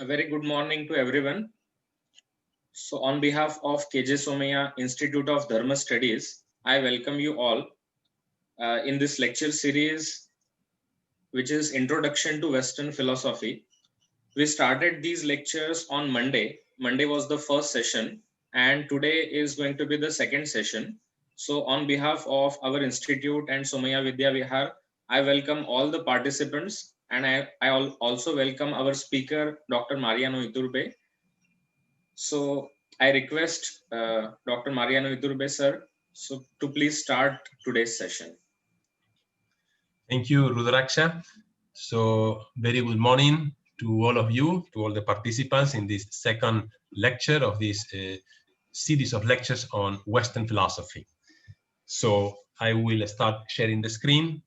A very good morning to everyone. So on behalf of KJ Somaiya Institute of Dharma Studies, I welcome you all in this lecture series, which is Introduction to Western Philosophy. We started these lectures on Monday. Monday was the first session, and today is going to be the second session. So on behalf of our institute and Somaiya Vidyavihar, I welcome all the participants, and I also welcome our speaker, Dr. Mariano Iturbe. So I request Dr. Mariano Iturbe, sir, so to please start today's session. Thank you, Rudraksha. So very good morning to all of you, to all the participants in this second lecture of this series of lectures on Western philosophy. So I will start sharing the screen.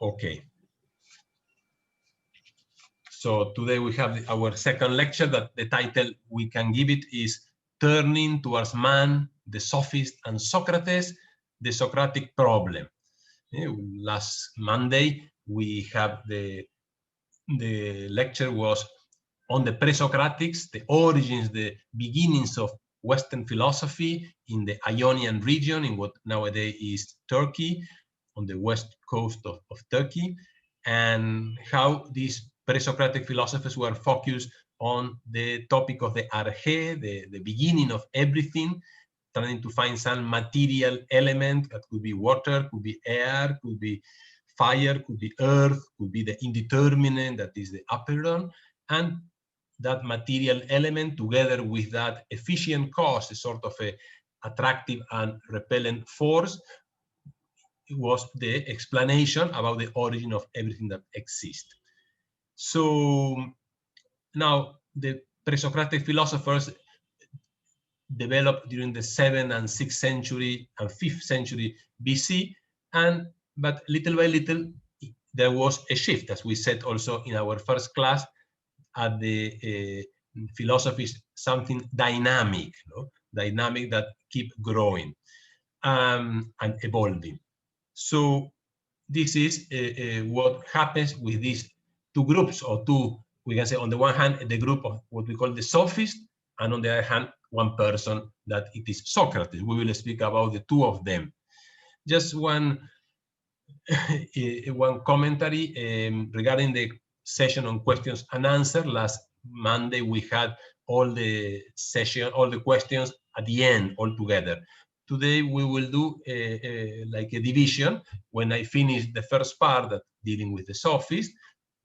Okay. So today we have our second lecture that the title we can give it is Turning Towards Man, the Sophists and Socrates, the Socratic Problem. Last Monday we have the lecture was on the pre-Socratics, the origins, the beginnings of Western philosophy in the Ionian region, in what nowadays is Turkey, on the west coast of Turkey, and how these pre-Socratic philosophers were focused on the topic of the arche, the beginning of everything, trying to find some material element that could be water, could be air, could be fire, could be earth, could be the indeterminate, that is the apeiron, and that material element together with that efficient cause, a sort of a attractive and repellent force, was the explanation about the origin of everything that exists. So now the pre-Socratic philosophers developed during the 7th and 6th century and 5th century BC, but little by little there was a shift, as we said also in our first class, at the philosophy is something dynamic, dynamic that keep growing and evolving. So this is what happens with these two groups, or two, we can say, on the one hand, the group of what we call the Sophists, and on the other hand, one person that it is Socrates. We will speak about the two of them. Just one commentary regarding the session on questions and answers. Last Monday we had all the questions at the end all together. Today we will do like a division. When I finish the first part that dealing with the Sophists,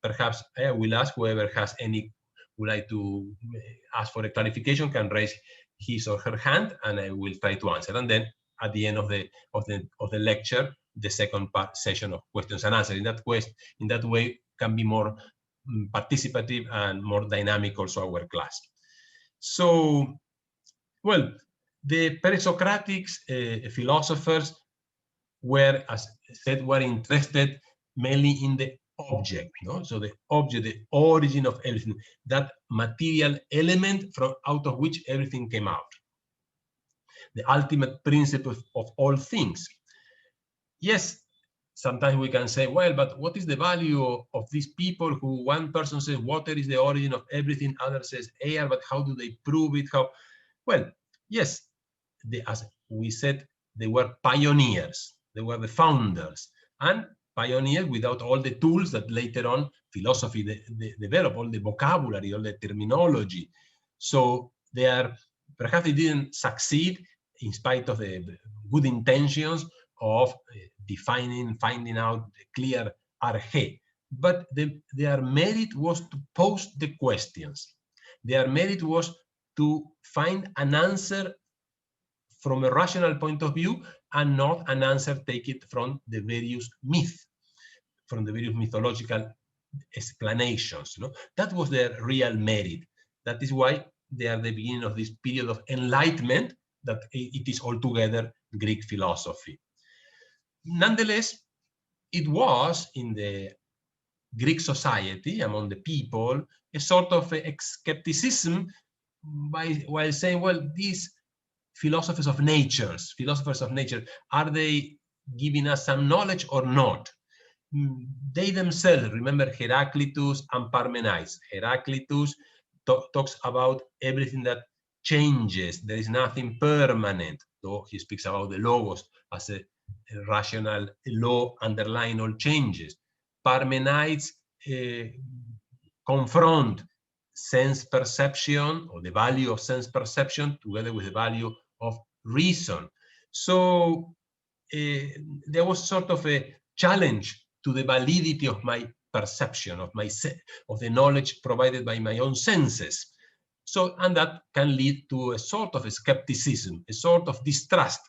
perhaps I will ask whoever has any would like to ask for a clarification can raise his or her hand, and I will try to answer. And then at the end of the lecture, the second part session of questions and answers. In that way can be more participative and more dynamic also our class. So, well, the pre-Socratic philosophers were, as I said, were interested mainly in the object, so the object, the origin of everything, that material element from out of which everything came out, the ultimate principle of all things. Yes, sometimes we can say, well, but what is the value of these people who one person says water is the origin of everything, other says air, but how do they prove it? How? Well, yes, as we said, they were pioneers. They were the founders, and pioneers without all the tools that later on philosophy developed, all the vocabulary, all the terminology. So perhaps they didn't succeed in spite of the good intentions of finding out the clear arche. But their merit was to pose the questions. Their merit was to find an answer from a rational point of view, and not an answer take it from the various myths, from the various mythological explanations. That was their real merit. That is why they are the beginning of this period of enlightenment, that it is altogether Greek philosophy. Nonetheless, it was in the Greek society, among the people, a sort of a skepticism while saying, well, these philosophers of nature, are they giving us some knowledge or not? They themselves, remember Heraclitus and Parmenides. Heraclitus talks about everything that changes. There is nothing permanent, though he speaks about the logos as a rational law underlying all changes. Parmenides confront sense perception, or the value of sense perception, together with the value of reason. So there was sort of a challenge to the validity of my perception, of the knowledge provided by my own senses. So, and that can lead to a sort of a skepticism, a sort of distrust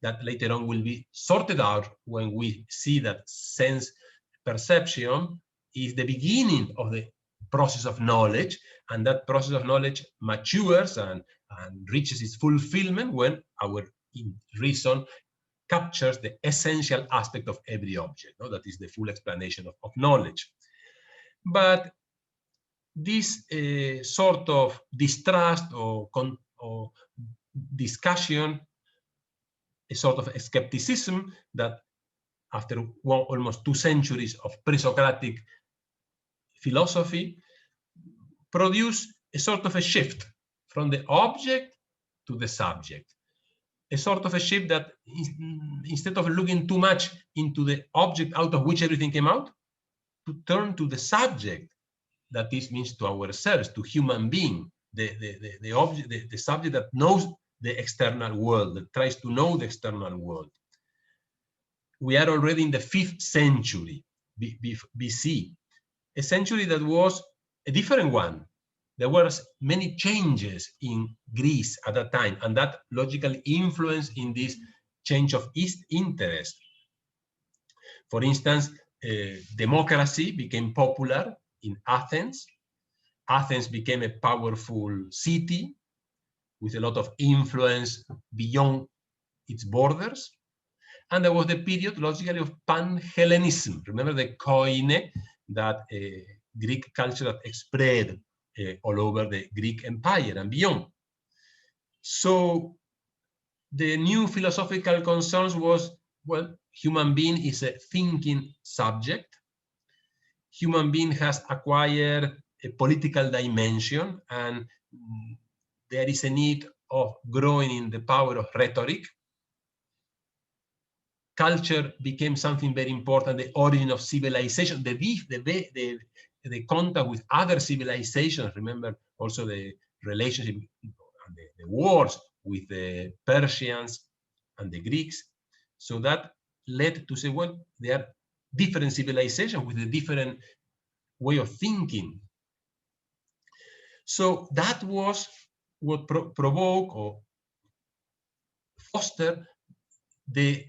that later on will be sorted out when we see that sense perception is the beginning of the process of knowledge, and that process of knowledge matures and reaches its fulfillment when our reason captures the essential aspect of every object. No? That is the full explanation of knowledge. But this sort of distrust or discussion, a sort of skepticism that after almost 2 centuries of pre-Socratic philosophy produced a sort of a shift from the object to the subject. A sort of a shift that instead of looking too much into the object out of which everything came out, to turn to the subject, that this means to ourselves, to human being, the object, the subject that knows the external world, that tries to know the external world. We are already in the 5th century BC, a century that was a different one. There were many changes in Greece at that time, and that logically influenced in this change of interest. For instance, democracy became popular in Athens. Athens became a powerful city with a lot of influence beyond its borders. And there was the period, logically, of pan-Hellenism. Remember the koine, that Greek culture that spread all over the Greek Empire and beyond. So the new philosophical concerns was, well, human being is a thinking subject. Human being has acquired a political dimension, and there is a need of growing in the power of rhetoric. Culture became something very important, the origin of civilization, the contact with other civilizations. Remember also the relationship and the wars with the Persians and the Greeks. So that led to say, well, there are different civilizations with a different way of thinking. So that was what provoked or fostered the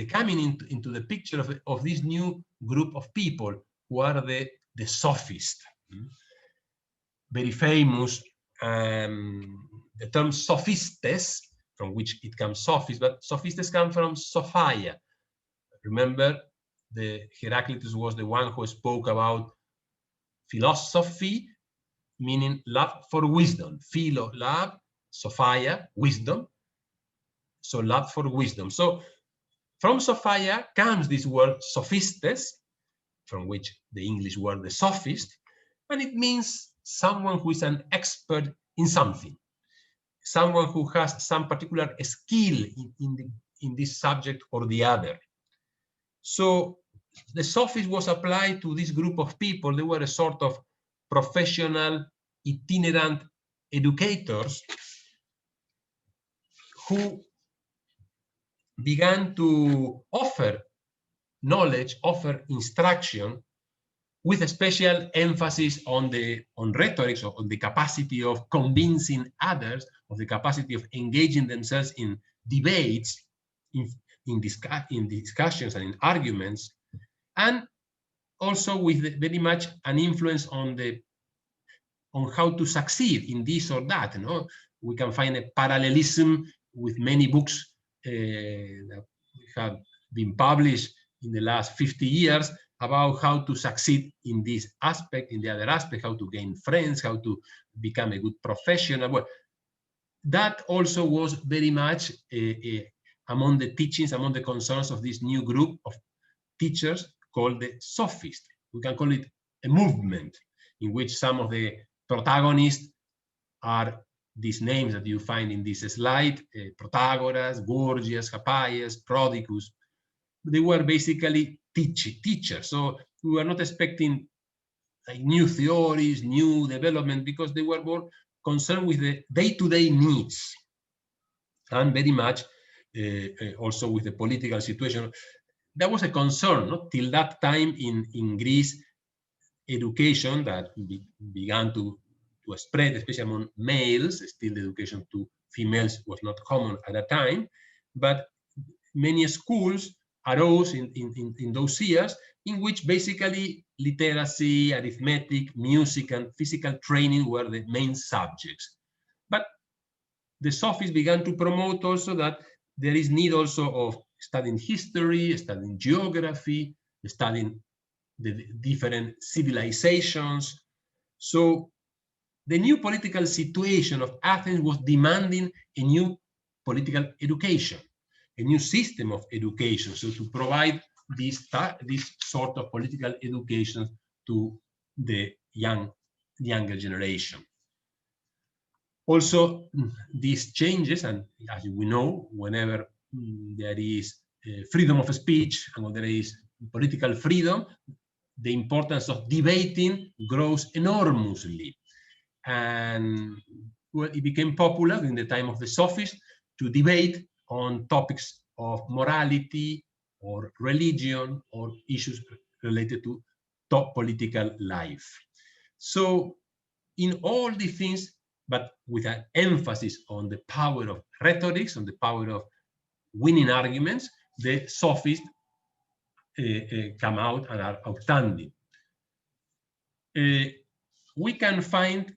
coming into the picture of this new group of people who are the Sophists. Very famous, the term Sophistes, from which it comes Sophist, but Sophistes come from Sophia. Remember, Heraclitus was the one who spoke about philosophy, meaning love for wisdom. Philo, love, Sophia, wisdom. So love for wisdom. So from Sophia comes this word Sophistes, from which the English word the sophist, and it means someone who is an expert in something, someone who has some particular skill in this subject or the other. So the sophist was applied to this group of people. They were a sort of professional, itinerant educators who began to offer knowledge, offer instruction, with a special emphasis on rhetoric, so on the capacity of convincing others, of the capacity of engaging themselves in debates, in discussions and in arguments, and also with very much an influence on how to succeed in this or that. You know? We can find a parallelism with many books that have been published in the last 50 years about how to succeed in this aspect, in the other aspect, how to gain friends, how to become a good professional. Well, that also was very much among the teachings, among the concerns of this new group of teachers called the Sophists. We can call it a movement in which some of the protagonists are these names that you find in this slide: Protagoras, Gorgias, Hippias, Prodicus. They were basically teachers. So we were not expecting like new theories, new development, because they were more concerned with the day-to-day needs, and very much also with the political situation. That was a concern, not till that time in Greece. Education that began to spread, especially among males. Still, education to females was not common at that time, but many schools arose in those years, in which basically literacy, arithmetic, music, and physical training were the main subjects. But the Sophists began to promote also that there is need also of studying history, studying geography, studying the different civilizations. So the new political situation of Athens was demanding a new political education, a new system of education. So to provide this sort of political education to the younger generation. Also, these changes, and as we know, whenever there is freedom of speech and when there is political freedom, the importance of debating grows enormously. And well, it became popular in the time of the Sophists to debate on topics of morality or religion or issues related to top political life. So in all these things, but with an emphasis on the power of rhetorics, on the power of winning arguments, the Sophists come out and are outstanding. We can find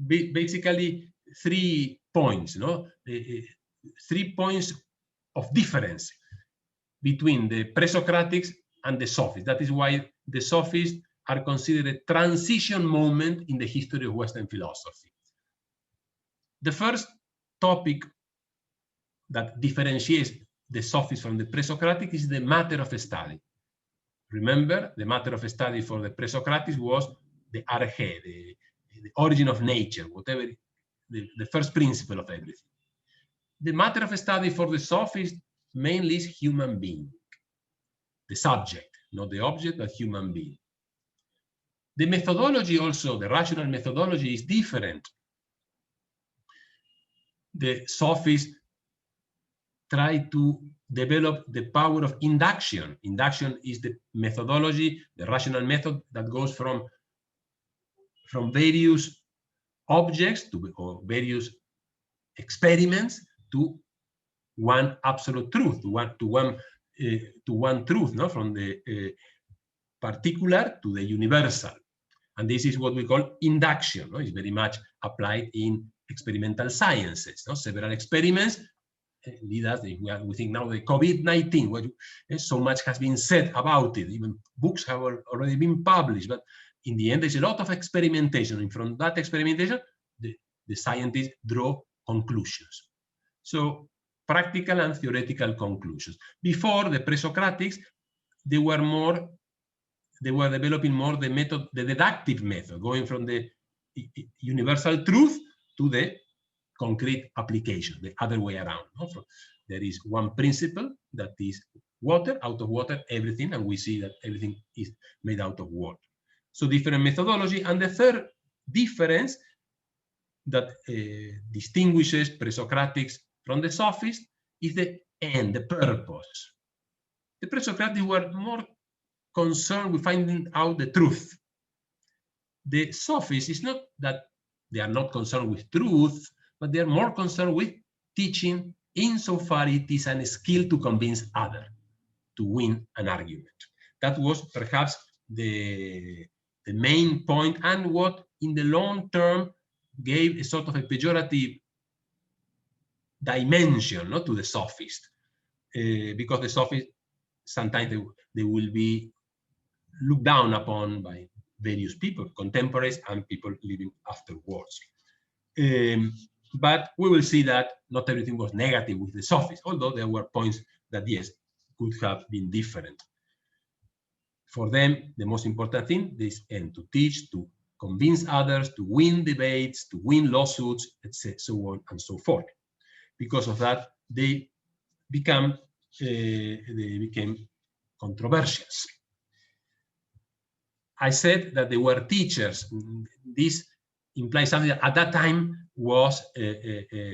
basically 3 points, no? 3 points of difference between the pre-Socratics and the Sophists. That is why the Sophists are considered a transition moment in the history of Western philosophy. The first topic that differentiates the Sophists from the pre-Socratic is the matter of study. Remember, the matter of study for the pre-Socratics was the arche, the origin of nature, whatever, the first principle of everything. The matter of study for the Sophists mainly is human being, the subject, not the object, but human being. The methodology also, the rational methodology, is different. The Sophists try to develop the power of induction. Induction is the methodology, the rational method that goes from various objects or various experiments to one absolute truth, to one truth, no? From the particular to the universal. And this is what we call induction. No? It's very much applied in experimental sciences. No? Several experiments lead us, we think now the COVID-19, so much has been said about it. Even books have already been published, but in the end, there's a lot of experimentation. And from that experimentation, the scientists draw conclusions. So practical and theoretical conclusions. Before the pre-Socratics, they were developing more the method, the deductive method, going from the universal truth to the concrete application, the other way around. Also, there is one principle that is water, out of water, everything, and we see that everything is made out of water. So different methodology. And the third difference that distinguishes pre-Socratics from the Sophists is the end, the purpose. The pre-Socratics were more concerned with finding out the truth. The Sophists, is not that they are not concerned with truth, but they are more concerned with teaching insofar it is a skill to convince others to win an argument. That was perhaps the main point, and what in the long term gave a sort of a pejorative dimension, not to the Sophists, because the Sophists sometimes they will be looked down upon by various people, contemporaries and people living afterwards. But we will see that not everything was negative with the Sophists, although there were points that, yes, could have been different. For them, the most important thing is to teach, to convince others, to win debates, to win lawsuits, etc., so on and so forth. Because of that, they became controversial. I said that they were teachers. This implies something that at that time was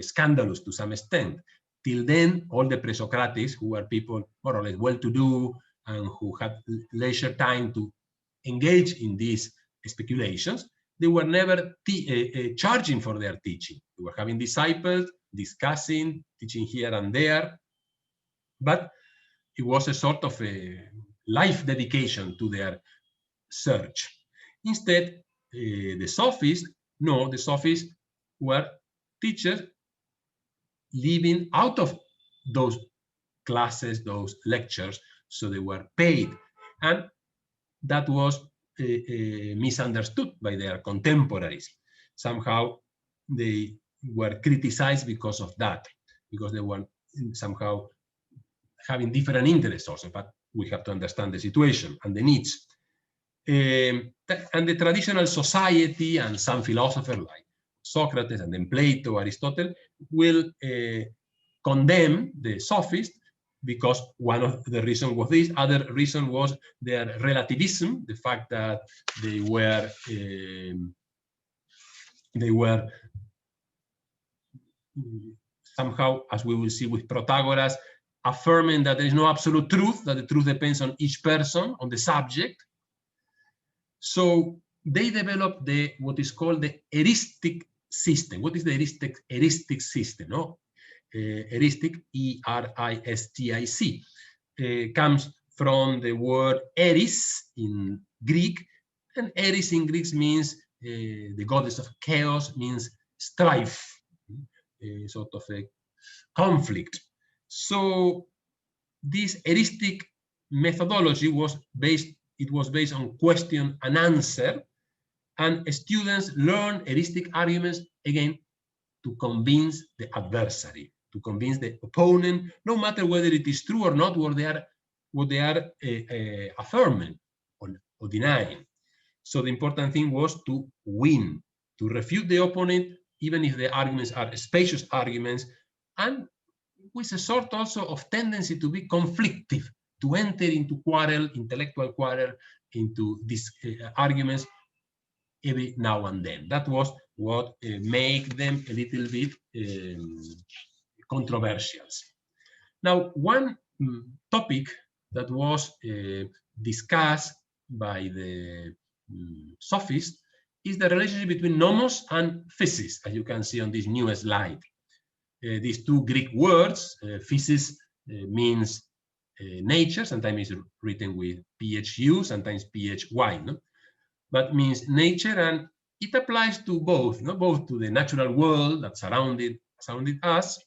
scandalous to some extent. Till then, all the pre-Socratics, who were people more or less well-to-do and who had leisure time to engage in these speculations, they were never charging for their teaching. They were having disciples, discussing, teaching here and there, but it was a sort of a life dedication to their search. Instead, the Sophists were teachers living out of those classes, those lectures, so they were paid. And that was misunderstood by their contemporaries. Somehow they were criticized because of that, because they were somehow having different interests also, but we have to understand the situation and the needs. And the traditional society and some philosophers like Socrates and then Plato, Aristotle, will condemn the Sophists because one of the reasons was this. Other reason was their relativism, the fact that they were somehow, as we will see with Protagoras, affirming that there is no absolute truth, that the truth depends on each person, on the subject. So they developed what is called the eristic system. What is the eristic system? No? Eristic, E-R-I-S-T-I-C, comes from the word eris in Greek, and eris in Greek means the goddess of chaos, means strife, sort of a conflict. So this eristic methodology was based on question and answer, and students learn eristic arguments again to convince the adversary, to convince the opponent, no matter whether it is true or not what they are affirming or denying. So the important thing was to win, to refute the opponent, even if the arguments are spacious arguments, and with a sort also of tendency to be conflictive, to enter into quarrel, intellectual quarrel, into these arguments every now and then. That was what made them a little bit controversial. Now, one topic that was discussed by the Sophists is the relationship between nomos and physis, as you can see on this new slide. These two Greek words, physis means nature, sometimes it's written with PHU, sometimes PHY, no? But means nature, and it applies to both, no? Both to the natural world that surrounded us,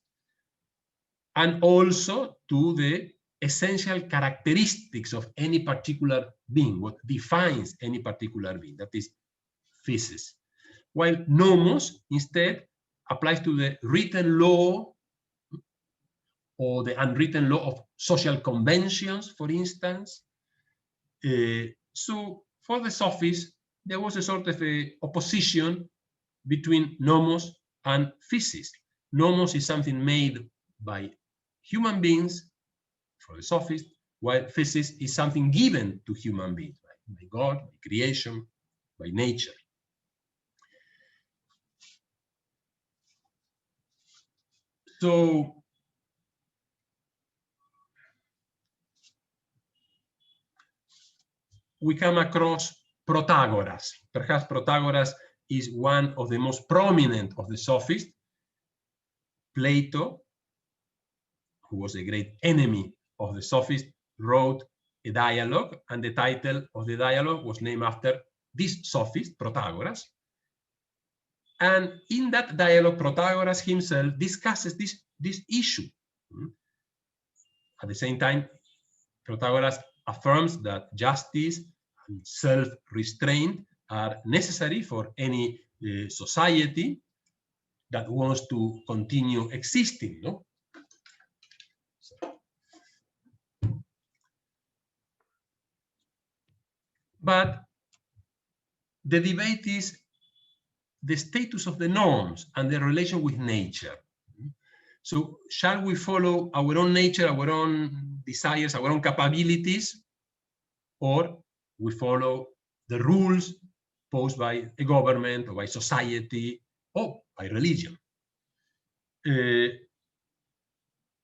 and also to the essential characteristics of any particular being, what defines any particular being, that is physis. While nomos, instead, applies to the written law or the unwritten law of social conventions, for instance. So for the Sophists, there was a sort of a opposition between nomos and physis. Nomos is something made by human beings, for the Sophists, while physis is something given to human beings, by God, by creation, by nature. So we come across Protagoras. Perhaps Protagoras is one of the most prominent of the Sophists. Plato, who was a great enemy of the Sophists, wrote a dialogue, and the title of the dialogue was named after this Sophist, Protagoras. And in that dialogue, Protagoras himself discusses this issue. At the same time, Protagoras affirms that justice and self-restraint are necessary for any society that wants to continue existing, no? But the debate is the status of the norms and their relation with nature. So shall we follow our own nature, our own desires, our own capabilities, or we follow the rules posed by a government or by society or by religion?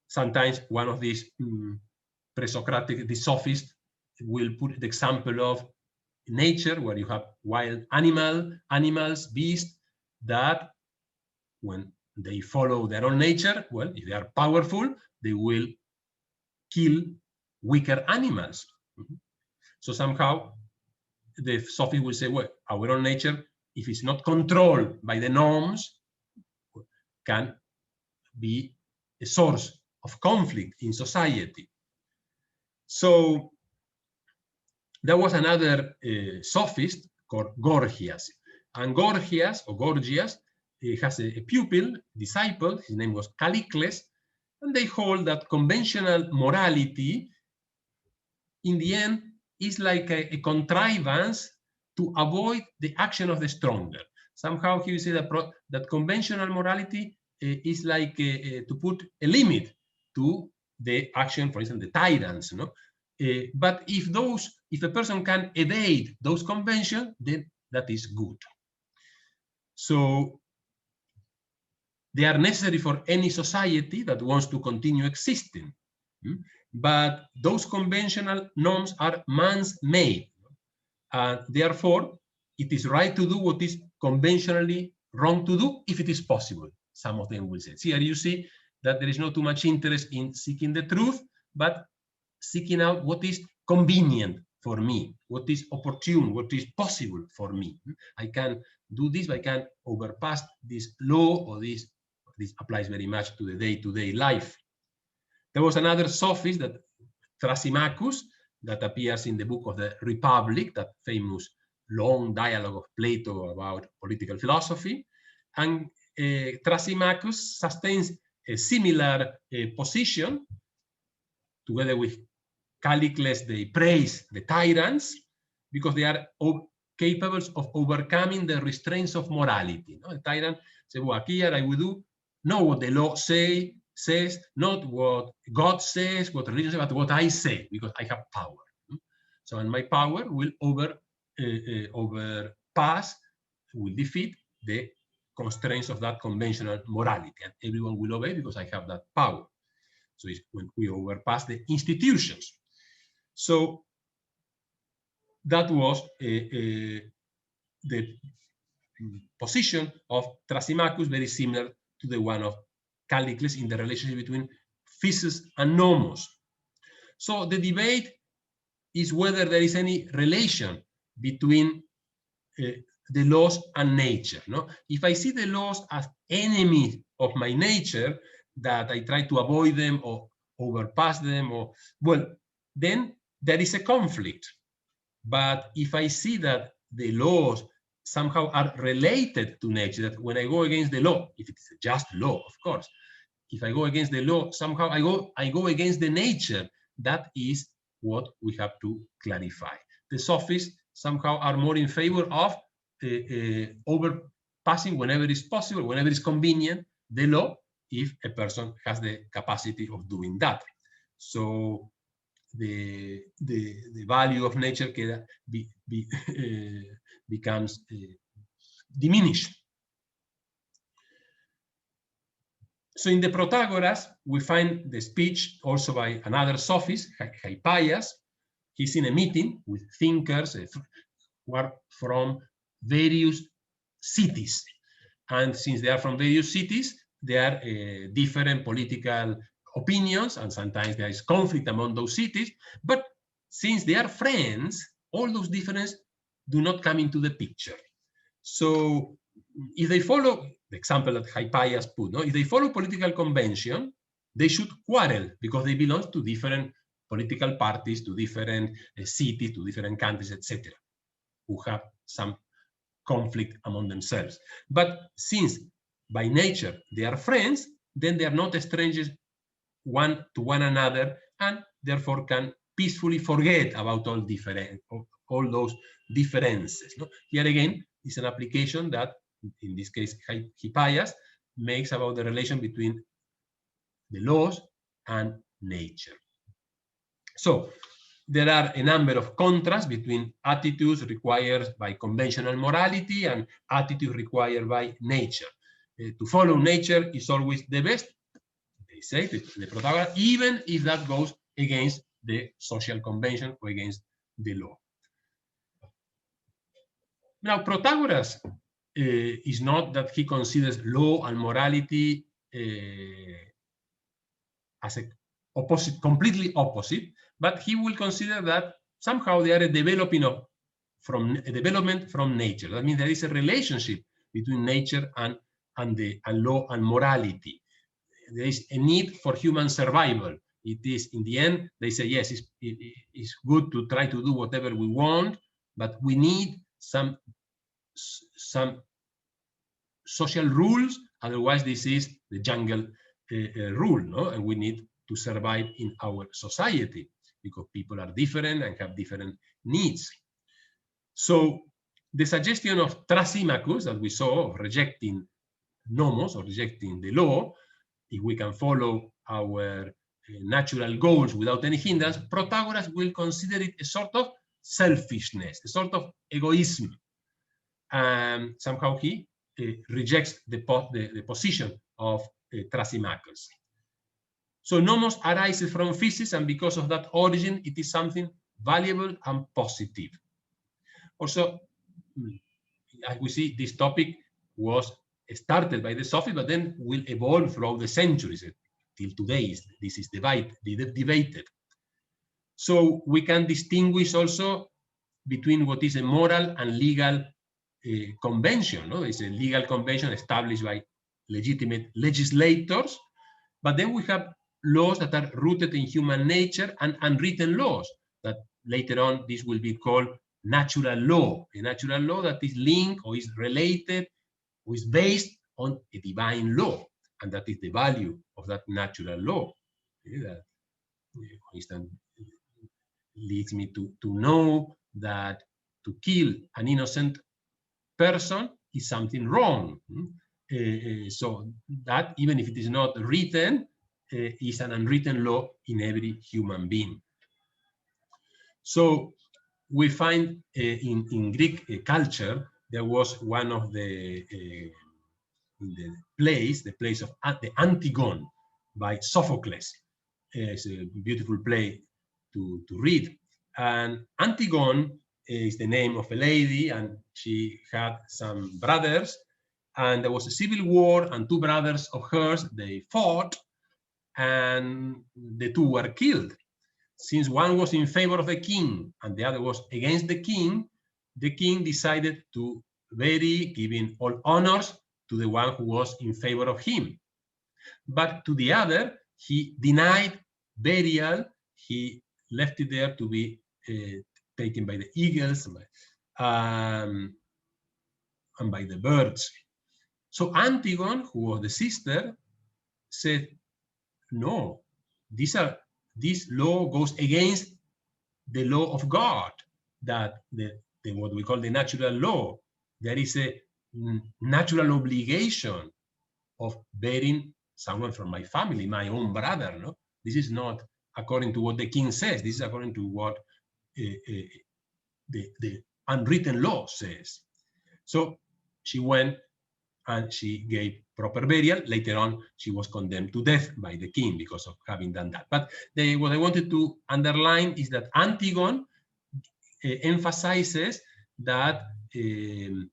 Sometimes one of these pre-Socratic, the sophists, will put the example of nature, where you have wild animals, beasts, that when they follow their own nature, well, if they are powerful, they will kill weaker animals. So somehow the sophist will say, well, our own nature, if it's not controlled by the norms, can be a source of conflict in society. So there was another sophist called Gorgias. And Gorgias has a pupil, disciple, his name was Callicles, and they hold that conventional morality, in the end, is like a contrivance to avoid the action of the stronger. Somehow he will say that conventional morality is like to put a limit to the action, for instance, the tyrants. No? But if a person can evade those conventions, then that is good. So they are necessary for any society that wants to continue existing. But those conventional norms are man's made. And therefore, it is right to do what is conventionally wrong to do if it is possible, some of them will say. Here you see that there is not too much interest in seeking the truth, but seeking out what is convenient for me, what is opportune, what is possible for me. I can do this, I can overpass this law, or this applies very much to the day-to-day life. There was another sophist, that Thrasymachus, that appears in the book of the Republic, that famous long dialogue of Plato about political philosophy. And Thrasymachus sustains a similar position. Together with Callicles, they praise the tyrants because they are capable of overcoming the restraints of morality. No? The tyrant says, well, here I will do not what the law says, not what God says, what religion says, but what I say, because I have power. So, and my power will overpass, will defeat the constraints of that conventional morality, and everyone will obey because I have that power. So it's when we overpass the institutions. So that was the position of Thrasymachus, very similar to the one of Callicles in the relationship between physis and nomos. So the debate is whether there is any relation between the laws and nature. No? If I see the laws as enemies of my nature, that I try to avoid them or overpass them, or well, then there is a conflict. But if I see that the laws somehow are related to nature, that when I go against the law, if it's a just law, of course, if I go against the law, somehow I go against the nature. That is what we have to clarify. The sophists somehow are more in favor of overpassing whenever it's possible, whenever it's convenient, the law, if a person has the capacity of doing that. So the value of nature becomes diminished. So in the Protagoras, we find the speech also by another sophist, Hypaias. He's in a meeting with thinkers who are from various cities. And since they are from various cities, there are different political opinions, and sometimes there is conflict among those cities. But since they are friends, all those differences do not come into the picture. So if they follow the example that Hypaias put, no? If they follow political convention, they should quarrel because they belong to different political parties, to different cities, to different countries, etc., who have some conflict among themselves. But since by nature they are friends, then they are not strangers one to one another, and therefore can peacefully forget about all those differences. No? Here again is an application that, in this case, Hippias makes about the relation between the laws and nature. So there are a number of contrasts between attitudes required by conventional morality and attitudes required by nature. To follow nature is always the best, they say, the Protagoras, even if that goes against the social convention or against the law. Now, Protagoras is not that he considers law and morality as a completely opposite, but he will consider that somehow they are a development from nature. That means there is a relationship between nature and law and morality. There is a need for human survival. It is, in the end, they say, yes, it's good to try to do whatever we want, but we need some social rules. Otherwise, this is the jungle rule, no? And we need to survive in our society because people are different and have different needs. So the suggestion of Thrasymachus that we saw, of rejecting nomos, or rejecting the law, if we can follow our natural goals without any hindrance, Protagoras will consider it a sort of selfishness, a sort of egoism. Somehow he rejects the position of Thrasymachus. So nomos arises from physics, and because of that origin, it is something valuable and positive. Also, as we see, this topic was started by the Sophists, but then will evolve throughout the centuries. Till today, this is debated. So we can distinguish also between what is a moral and legal convention. No? It's a legal convention established by legitimate legislators, but then we have laws that are rooted in human nature and unwritten laws that later on this will be called natural law, a natural law that is linked or is related or is based on a divine law, and that is the value of that natural law. That, for instance, leads me to know that to kill an innocent person is something wrong. So that, even if it is not written, is an unwritten law in every human being. So we find in Greek culture, there was one of the plays of the Antigone by Sophocles. It's a beautiful play to read. And Antigone is the name of a lady, and she had some brothers, and there was a civil war, and two brothers of hers, they fought, and the two were killed. Since one was in favor of the king and the other was against the king decided to bury, giving all honors to the one who was in favor of him. But to the other, he denied burial. He left it there to be taken by the eagles and by the birds. So Antigone, who was the sister, said, no, this law goes against the law of God, that what we call the natural law. There is a natural obligation of burying someone from my family, my own brother. No, this is not according to what the king says. This is according to what the unwritten law says. So she went and she gave proper burial. Later on, she was condemned to death by the king because of having done that. But what I wanted to underline is that Antigone emphasizes that the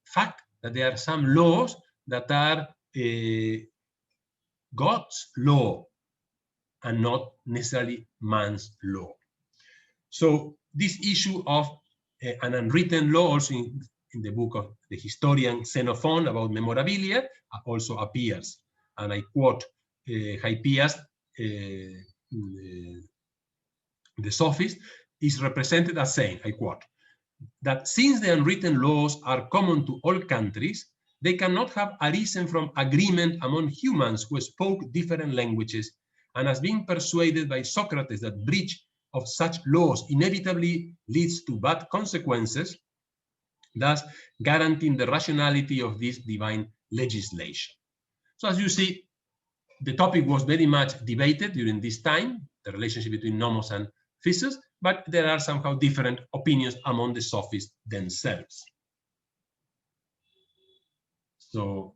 fact that there are some laws that are God's law and not necessarily man's law. So this issue of an unwritten law also in the book of the historian Xenophon about memorabilia also appears. And I quote Hippias the Sophists, is represented as saying, I quote, that since the unwritten laws are common to all countries, they cannot have arisen from agreement among humans who spoke different languages, and as being persuaded by Socrates that breach of such laws inevitably leads to bad consequences, thus guaranteeing the rationality of this divine legislation. So as you see, the topic was very much debated during this time, the relationship between nomos and physis, but there are somehow different opinions among the Sophists themselves. So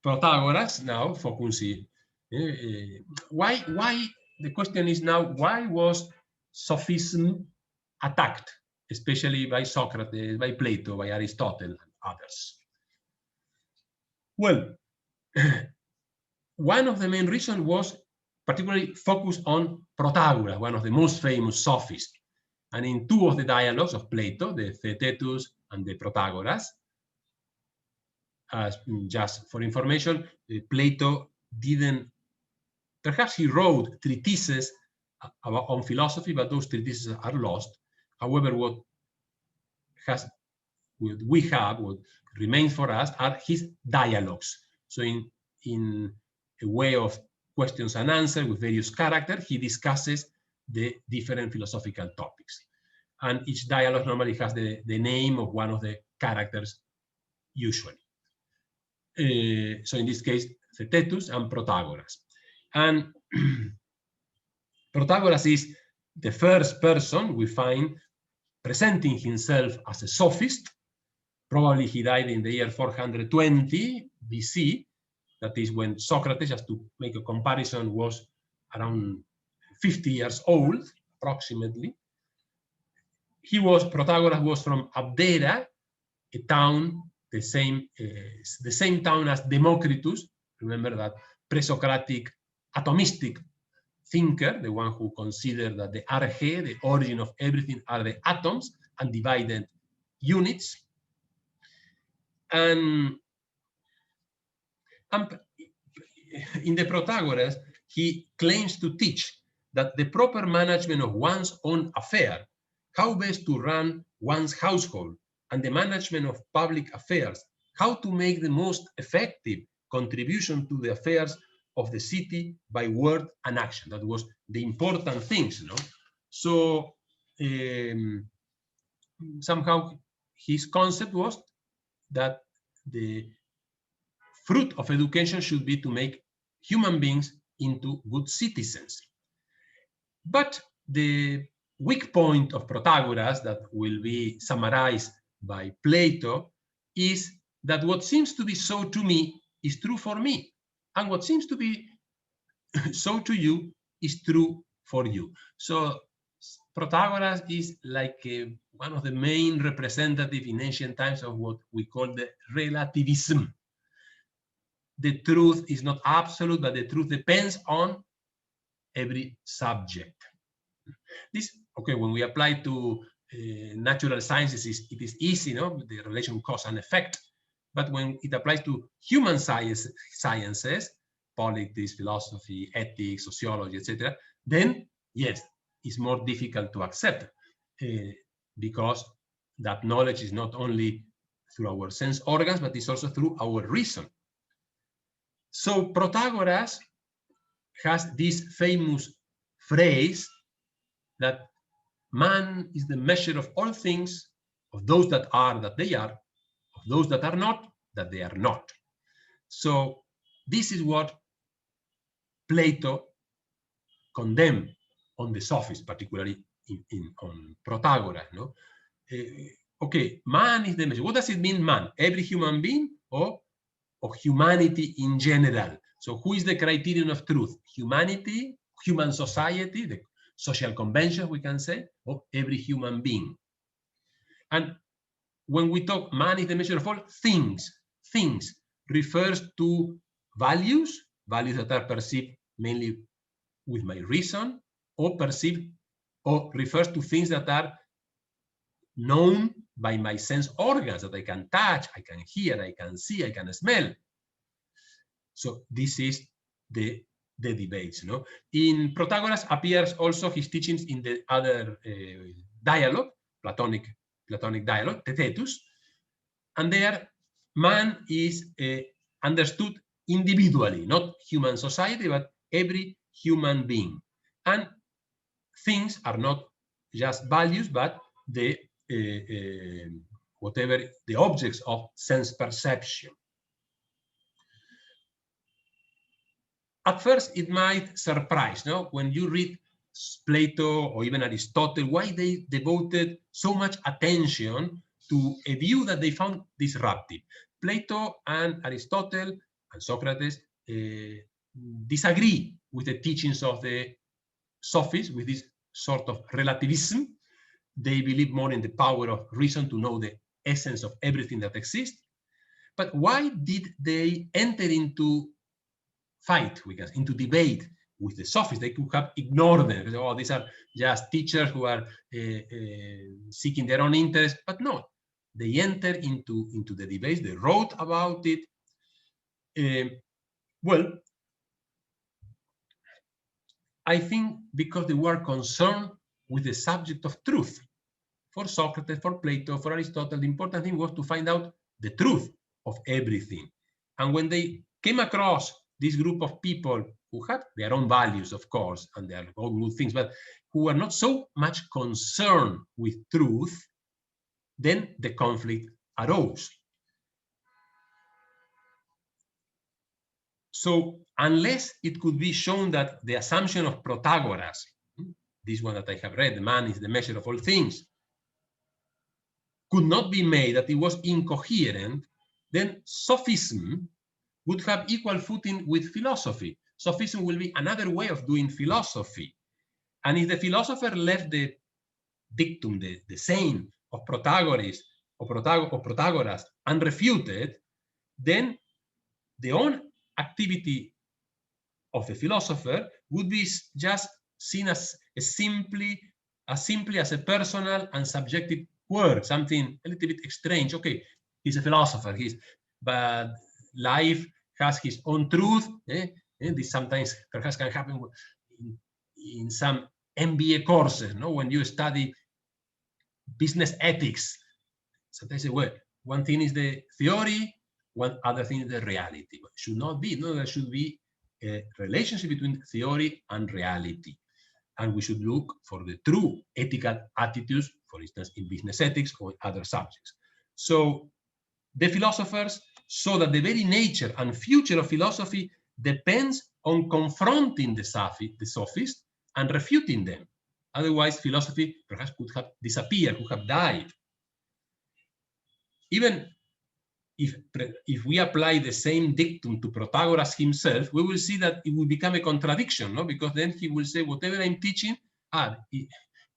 Protagoras now focusing. Why the question is now, why was Sophism attacked, especially by Socrates, by Plato, by Aristotle, and others? Well, one of the main reasons was particularly focused on Protagoras, one of the most famous sophists. And in two of the dialogues of Plato, the Theaetetus and the Protagoras, just for information, Plato didn't, perhaps he wrote treatises on philosophy, but those treatises are lost. However, what remains for us are his dialogues. So in a way of questions and answers with various characters, he discusses the different philosophical topics. And each dialogue normally has the name of one of the characters, usually. So in this case, Theaetetus and Protagoras. And Protagoras is the first person we find presenting himself as a sophist. Probably he died in the year 420 BC. That is when Socrates, just to make a comparison, was around 50 years old, approximately. Protagoras was from Abdera, a town, the same town as Democritus. Remember that pre-Socratic atomistic thinker, the one who considered that the arche, the origin of everything, are the atoms and divided units. And in the Protagoras, he claims to teach that the proper management of one's own affair, how best to run one's household, and the management of public affairs, how to make the most effective contribution to the affairs of the city by word and action. That was the important things, you know. So somehow his concept was that the fruit of education should be to make human beings into good citizens. But the weak point of Protagoras, that will be summarized by Plato, is that what seems to be so to me is true for me, and what seems to be so to you is true for you. So Protagoras is like one of the main representatives in ancient times of what we call the relativism. The truth is not absolute, but the truth depends on every subject. This, okay, when we apply to natural sciences, it is easy, no? The relation cause and effect. But when it applies to human sciences, politics, philosophy, ethics, sociology, etc., then yes, it's more difficult to accept because that knowledge is not only through our sense organs, but it's also through our reason. So Protagoras has this famous phrase that man is the measure of all things, of those that are, that they are, of those that are not, that they are not. So this is what Plato condemned on the Sophists, particularly on Protagoras. No? Okay, man is the measure. What does it mean, man? Every human being or humanity in general? So who is the criterion of truth? Humanity, human society, the social convention, we can say, or every human being. And when we talk man is the measure of all things, things refers to values that are perceived mainly with my reason, or perceived, or refers to things that are known by my sense organs, that I can touch, I can hear, I can see, I can smell. So this is the debates. No? In Protagoras appears also his teachings in the other dialogue, Platonic dialogue, the Thetus, and there man is understood individually, not human society, but every human being. And things are not just values, but the whatever the objects of sense perception. At first, it might surprise, no? When you read Plato or even Aristotle, why they devoted so much attention to a view that they found disruptive. Plato and Aristotle and Socrates disagree with the teachings of the Sophists, with this sort of relativism. They believe more in the power of reason to know the essence of everything that exists. But why did they enter into fight, into debate with the Sophists? They could have ignored them. Oh, these are just teachers who are seeking their own interest. But no, they entered into the debates. They wrote about it. Well, I think because they were concerned with the subject of truth. For Socrates, for Plato, for Aristotle, the important thing was to find out the truth of everything. And when they came across this group of people who had their own values, of course, and they are all good things, but who were not so much concerned with truth, then the conflict arose. So unless it could be shown that the assumption of Protagoras, this one that I have read, the man is the measure of all things, could not be made, that it was incoherent, then sophism would have equal footing with philosophy. Sophism will be another way of doing philosophy. And if the philosopher left the dictum, the saying of Protagoras unrefuted, then the own activity of the philosopher would be just seen as simply as a personal and subjective word, something a little bit strange. Okay, he's a philosopher, but life has his own truth. And this sometimes perhaps can happen in some MBA courses, no? When you study business ethics, sometimes say, well, one thing is the theory, one other thing is the reality. But it should not be. No, there should be a relationship between theory and reality. And we should look for the true ethical attitudes, for instance, in business ethics or other subjects. So the philosophers saw that the very nature and future of philosophy depends on confronting the sophists and refuting them. Otherwise, philosophy perhaps could have disappeared, could have died. Even if we apply the same dictum to Protagoras himself, we will see that it will become a contradiction, no? Because then he will say, whatever I'm teaching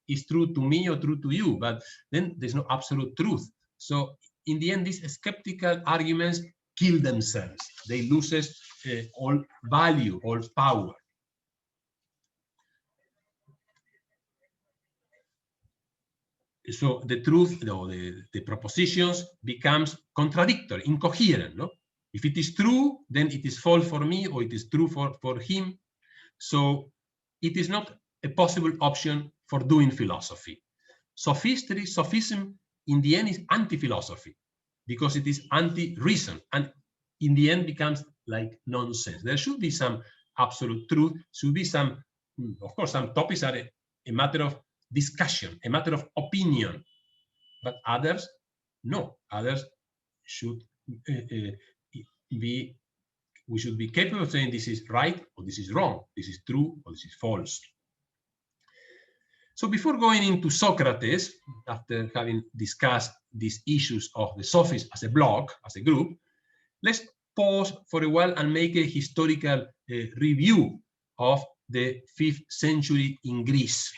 is true to me or true to you, but then there's no absolute truth. So in the end, these skeptical arguments kill themselves. They lose all value, all power. So the truth, the propositions becomes contradictory, incoherent. No? If it is true, then it is false for me, or it is true for him. So it is not a possible option for doing philosophy. Sophism, in the end, is anti-philosophy because it is anti-reason, and in the end becomes like nonsense. There should be some absolute truth. Should be some, of course, some topics are a matter of discussion, a matter of opinion, but others, no. Others should we should be capable of saying this is right or this is wrong, this is true or this is false. So before going into Socrates, after having discussed these issues of the Sophists as a block, as a group, let's pause for a while and make a historical review of the 5th century in Greece.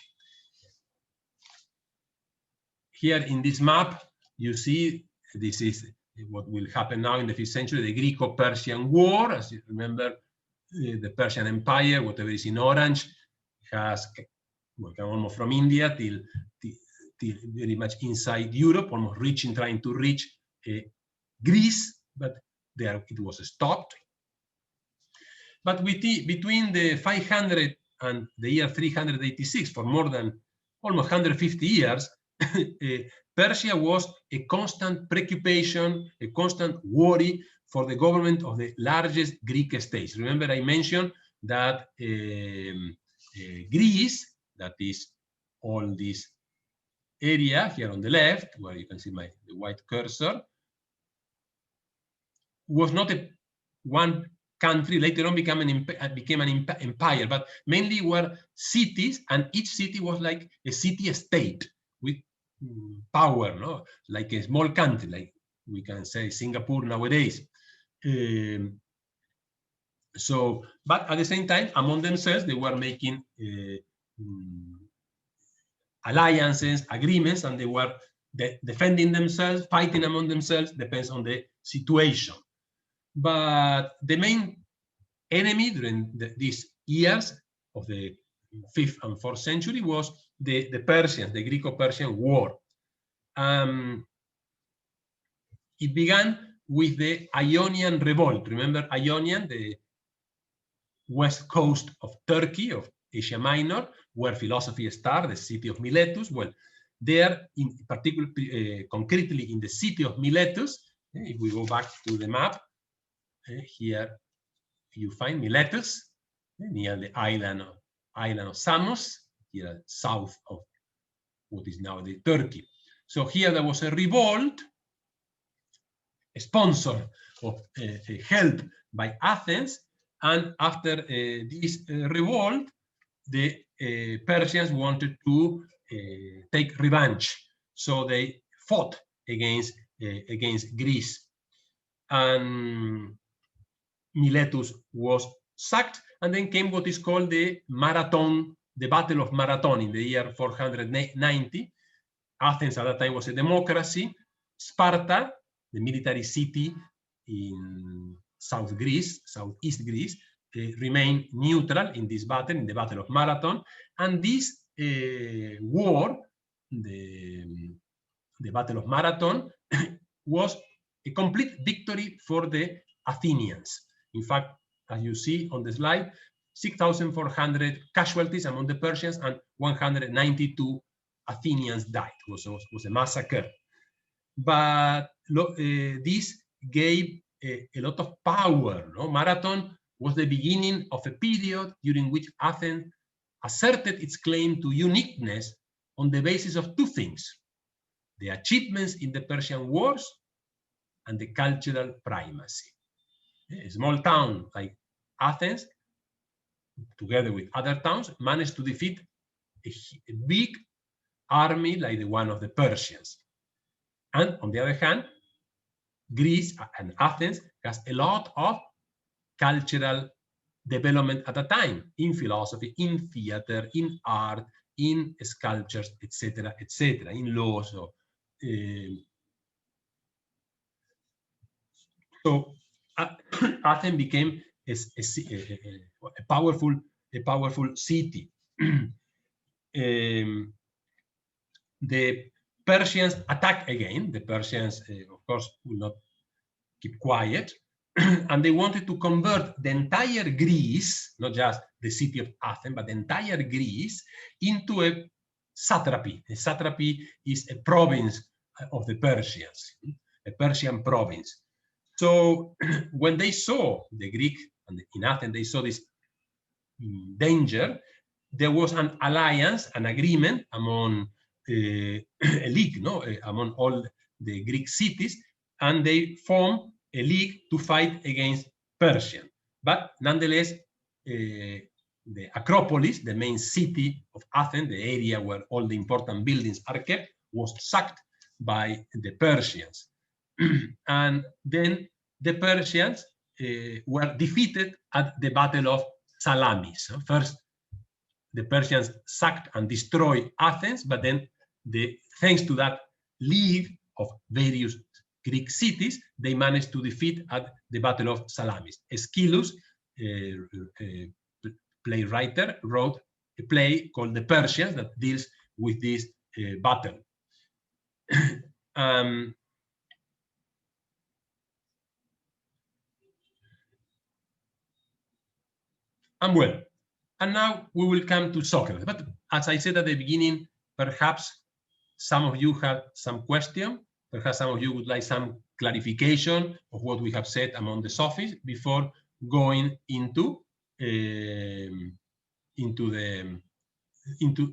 Here in this map, you see this is what will happen now in the 5th century, the Greco-Persian War. As you remember, the Persian Empire, whatever is in orange, has almost from India till very much inside Europe, almost trying to reach Greece, but there it was stopped. But between the 500 and the year 386, for more than almost 150 years, Persia was a constant preoccupation, a constant worry for the government of the largest Greek states. Remember, I mentioned that Greece, that is all this area here on the left, where you can see the white cursor, was not one country. Later on became an empire, but mainly were cities, and each city was like a city-state with power, no? Like a small country, like we can say Singapore nowadays. So, but at the same time, among themselves, they were making alliances, agreements, and they were defending themselves, fighting among themselves, depends on the situation. But the main enemy during these years of the 5th and 4th century was the Persians, the Greco-Persian War. It began with the Ionian Revolt. Remember Ionian, the west coast of Turkey, of Asia Minor, where philosophy started, the city of Miletus. Well, there, in particular, concretely in the city of Miletus, if we go back to the map, here you find Miletus, near the island of Samos, here south of what is now the Turkey. So here there was a revolt, sponsored or held by Athens, and after this revolt, the Persians wanted to take revenge, so they fought against Greece, and Miletus was sacked, and then came what is called the Marathon, the Battle of Marathon in the year 490. Athens at that time was a democracy. Sparta, the military city in South Greece, southeast Greece, remained neutral in this battle, in the Battle of Marathon. And this war, the Battle of Marathon, was a complete victory for the Athenians. In fact, as you see on the slide, 6,400 casualties among the Persians and 192 Athenians died. It was a massacre. But this gave a lot of power. No? Marathon was the beginning of a period during which Athens asserted its claim to uniqueness on the basis of two things: the achievements in the Persian Wars and the cultural primacy. A small town like Athens, together with other towns, managed to defeat a big army like the one of the Persians. And on the other hand, Greece and Athens has a lot of cultural development at the time, in philosophy, in theater, in art, in sculptures, etc., in law. So Athens became a powerful city. The Persians attacked again. The Persians, of course, will not keep quiet. And they wanted to convert the entire Greece, not just the city of Athens, but the entire Greece, into a satrapy. A satrapy is a province of the Persians, a Persian province. So when they saw the Greek, and in Athens, they saw this danger, there was an alliance, an agreement among a league, among all the Greek cities, and they formed a league to fight against Persia. But nonetheless, the Acropolis, the main city of Athens, the area where all the important buildings are kept, was sacked by the Persians. And then the Persians were defeated at the Battle of Salamis. First, the Persians sacked and destroyed Athens, but then thanks to that league of various Greek cities, they managed to defeat at the Battle of Salamis. Aeschylus, playwright, wrote a play called The Persians that deals with this battle. And well, and now we will come to Socrates. But as I said at the beginning, perhaps some of you have some question. Perhaps some of you would like some clarification of what we have said among the Sophists before going into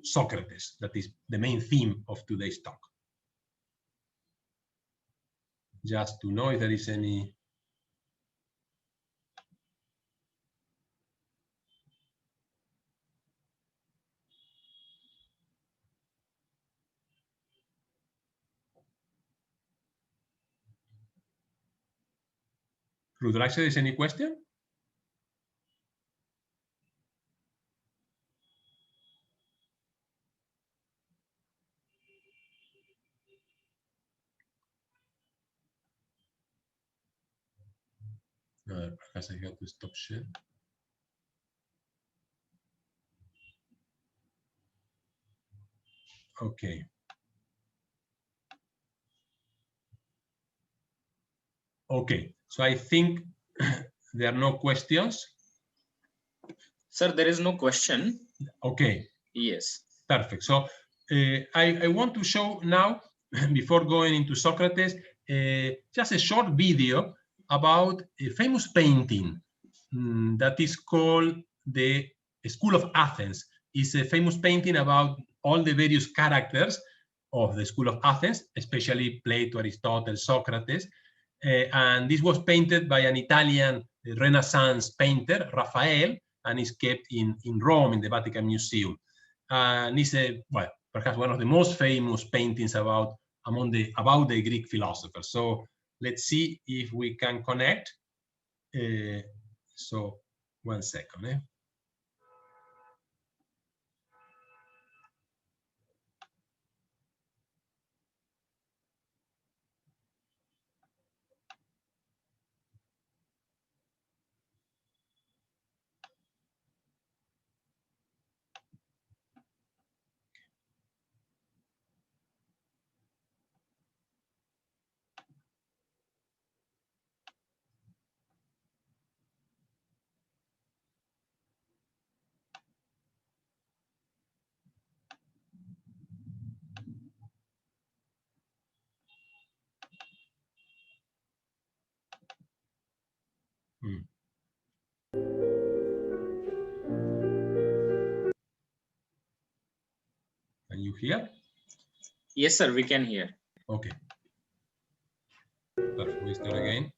Socrates. That is the main theme of today's talk. Just to know if there is any. Rudraksha, there is any question? Perhaps I have to stop share. Okay. Okay, so I think there are no questions. Sir, there is no question. Okay. Yes. Perfect. So I want to show now, before going into Socrates, just a short video about a famous painting that is called the School of Athens. It's a famous painting about all the various characters of the School of Athens, especially Plato, Aristotle, Socrates. And this was painted by an Italian Renaissance painter, Raphael, and is kept in Rome in the Vatican Museum. And it's well, perhaps one of the most famous paintings about the Greek philosophers. So let's see if we can connect. So 1 second. Can you hear? Yes, sir, we can hear. Okay. Perfect. We start again.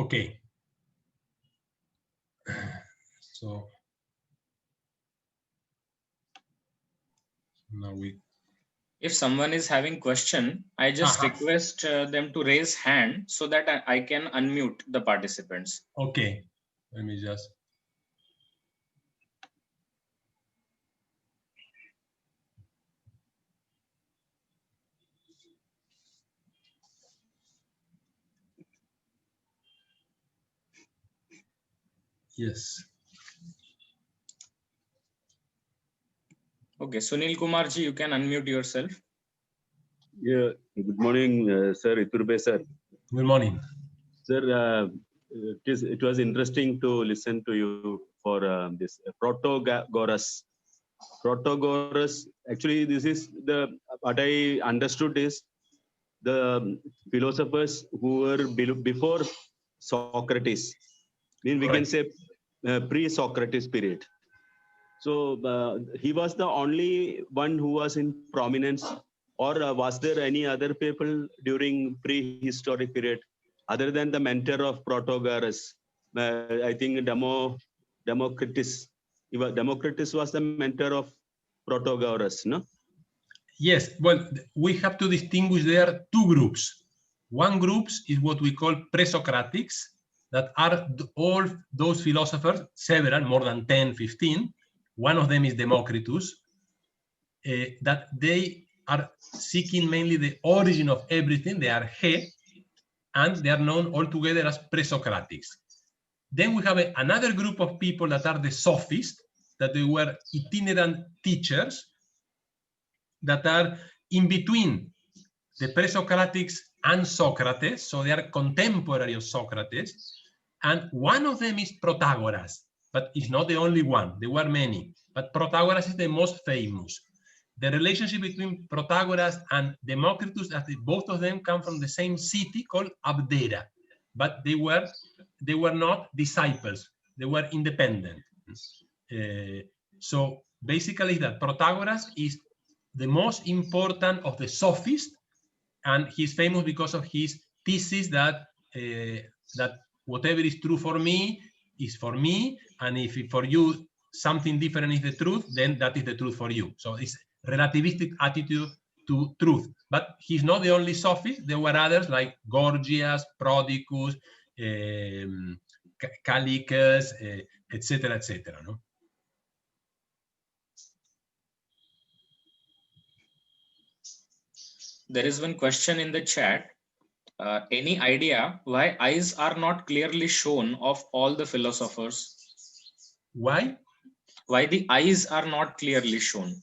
Okay. So now we. If someone is having question, I just request them to raise hand so that I can unmute the participants. Okay. Let me just. Yes. Okay, Sunil Kumarji, you can unmute yourself. Yeah, good morning, sir, Iturbe, sir. Good morning. Sir, it was interesting to listen to you for this Protagoras. Protagoras, actually, this is what I understood is the philosophers who were before Socrates. We can say pre-Socrates period. So he was the only one who was in prominence, or was there any other people during prehistoric period other than the mentor of Protagoras? I think Democritus was the mentor of Protagoras, no? Yes, well, we have to distinguish there two groups. One group is what we call pre-Socratics, that are all those philosophers, several, more than 10, 15. One of them is Democritus, that they are seeking mainly the origin of everything. They are he, and they are known altogether as pre-Socratics. Then we have another group of people that are the Sophists, that they were itinerant teachers that are in between the pre-Socratics and Socrates, so they are contemporary of Socrates, and one of them is Protagoras, but it's not the only one. There were many, but Protagoras is the most famous. The relationship between Protagoras and Democritus, that both of them come from the same city called Abdera, but they were not disciples. They were independent. So basically, that Protagoras is the most important of the Sophists, and he's famous because of his thesis that that whatever is true for me is for me, and if for you something different is the truth, then that is the truth for you. So it's relativistic attitude to truth. But he's not the only Sophist. There were others like Gorgias, Prodicus, Callicus, etc., etc. No? There is one question in the chat. Any idea why eyes are not clearly shown of all the philosophers? Why? Why the eyes are not clearly shown?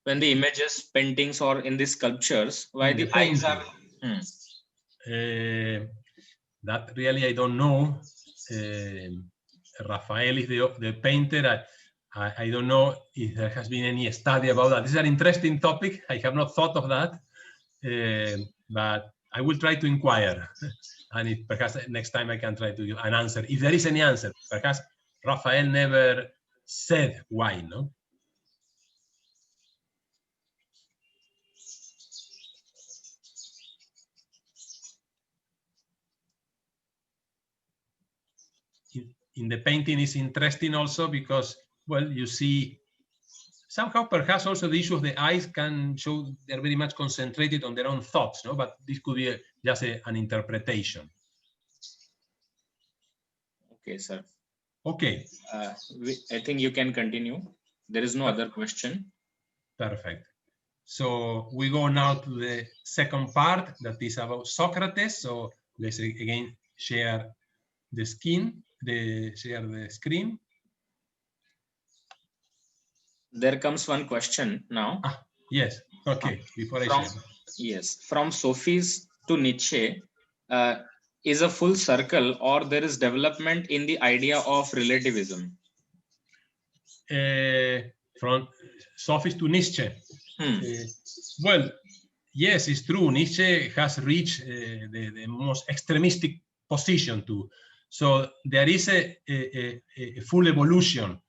When the images, paintings, or in the sculptures, why the eyes are... That really I don't know. Rafael is the painter. I don't know if there has been any study about that. This is an interesting topic. I have not thought of that, but I will try to inquire. And if perhaps next time I can try to give an answer. If there is any answer, perhaps Rafael never said why, no? In the painting is interesting also because, well, you see somehow perhaps also the issue of the eyes can show they're very much concentrated on their own thoughts, no? But this could be just an interpretation. Okay, sir. Okay. I think you can continue. There is no other question. Perfect. So we go now to the second part that is about Socrates. So let's again share the screen. There comes one question now. Yes. Okay. Before I share. Yes. From Sophies to Nietzsche, is a full circle, or there is development in the idea of relativism? From Sophies to Nietzsche. Well, yes, it's true. Nietzsche has reached the most extremistic position too. So there is a full evolution,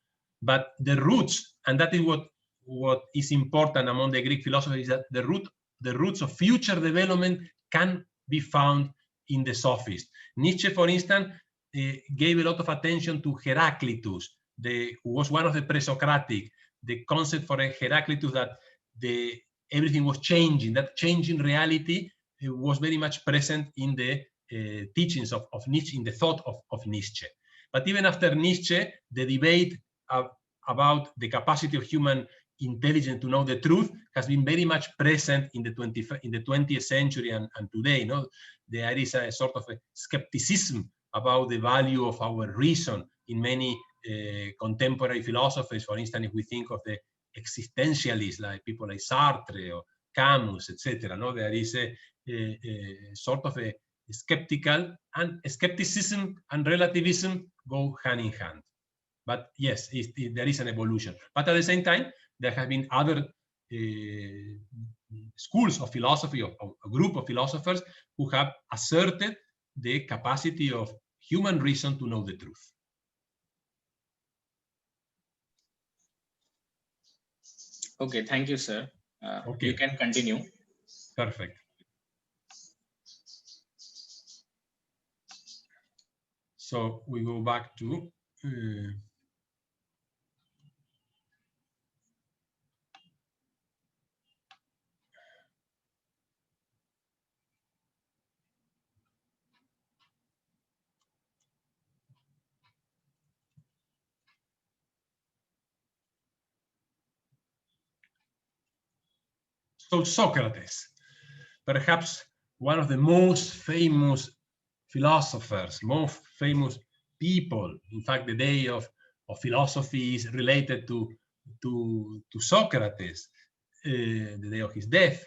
but the roots, and that is what is important among the Greek philosophers, is that the roots of future development can be found in the Sophists. Nietzsche, for instance, gave a lot of attention to Heraclitus, who was one of the pre-Socratic. The concept for Heraclitus that everything was changing, that change in reality was very much present in the teachings of Nietzsche, in the thought of Nietzsche. But even after Nietzsche, the debate about the capacity of human intelligence to know the truth has been very much present in the 20th century and today. There is a sort of a skepticism about the value of our reason in many contemporary philosophers. For instance, if we think of the existentialists, like people like Sartre or Camus, etc., there is a sort of a skepticism and relativism go hand in hand. But yes, there is an evolution. But at the same time, there have been other schools of philosophy, or a group of philosophers who have asserted the capacity of human reason to know the truth. Okay, thank you, sir. Okay. You can continue. Perfect. So we go back to so Socrates, perhaps one of the most famous philosophers, most famous people. In fact, the day of philosophy is related to Socrates, the day of his death.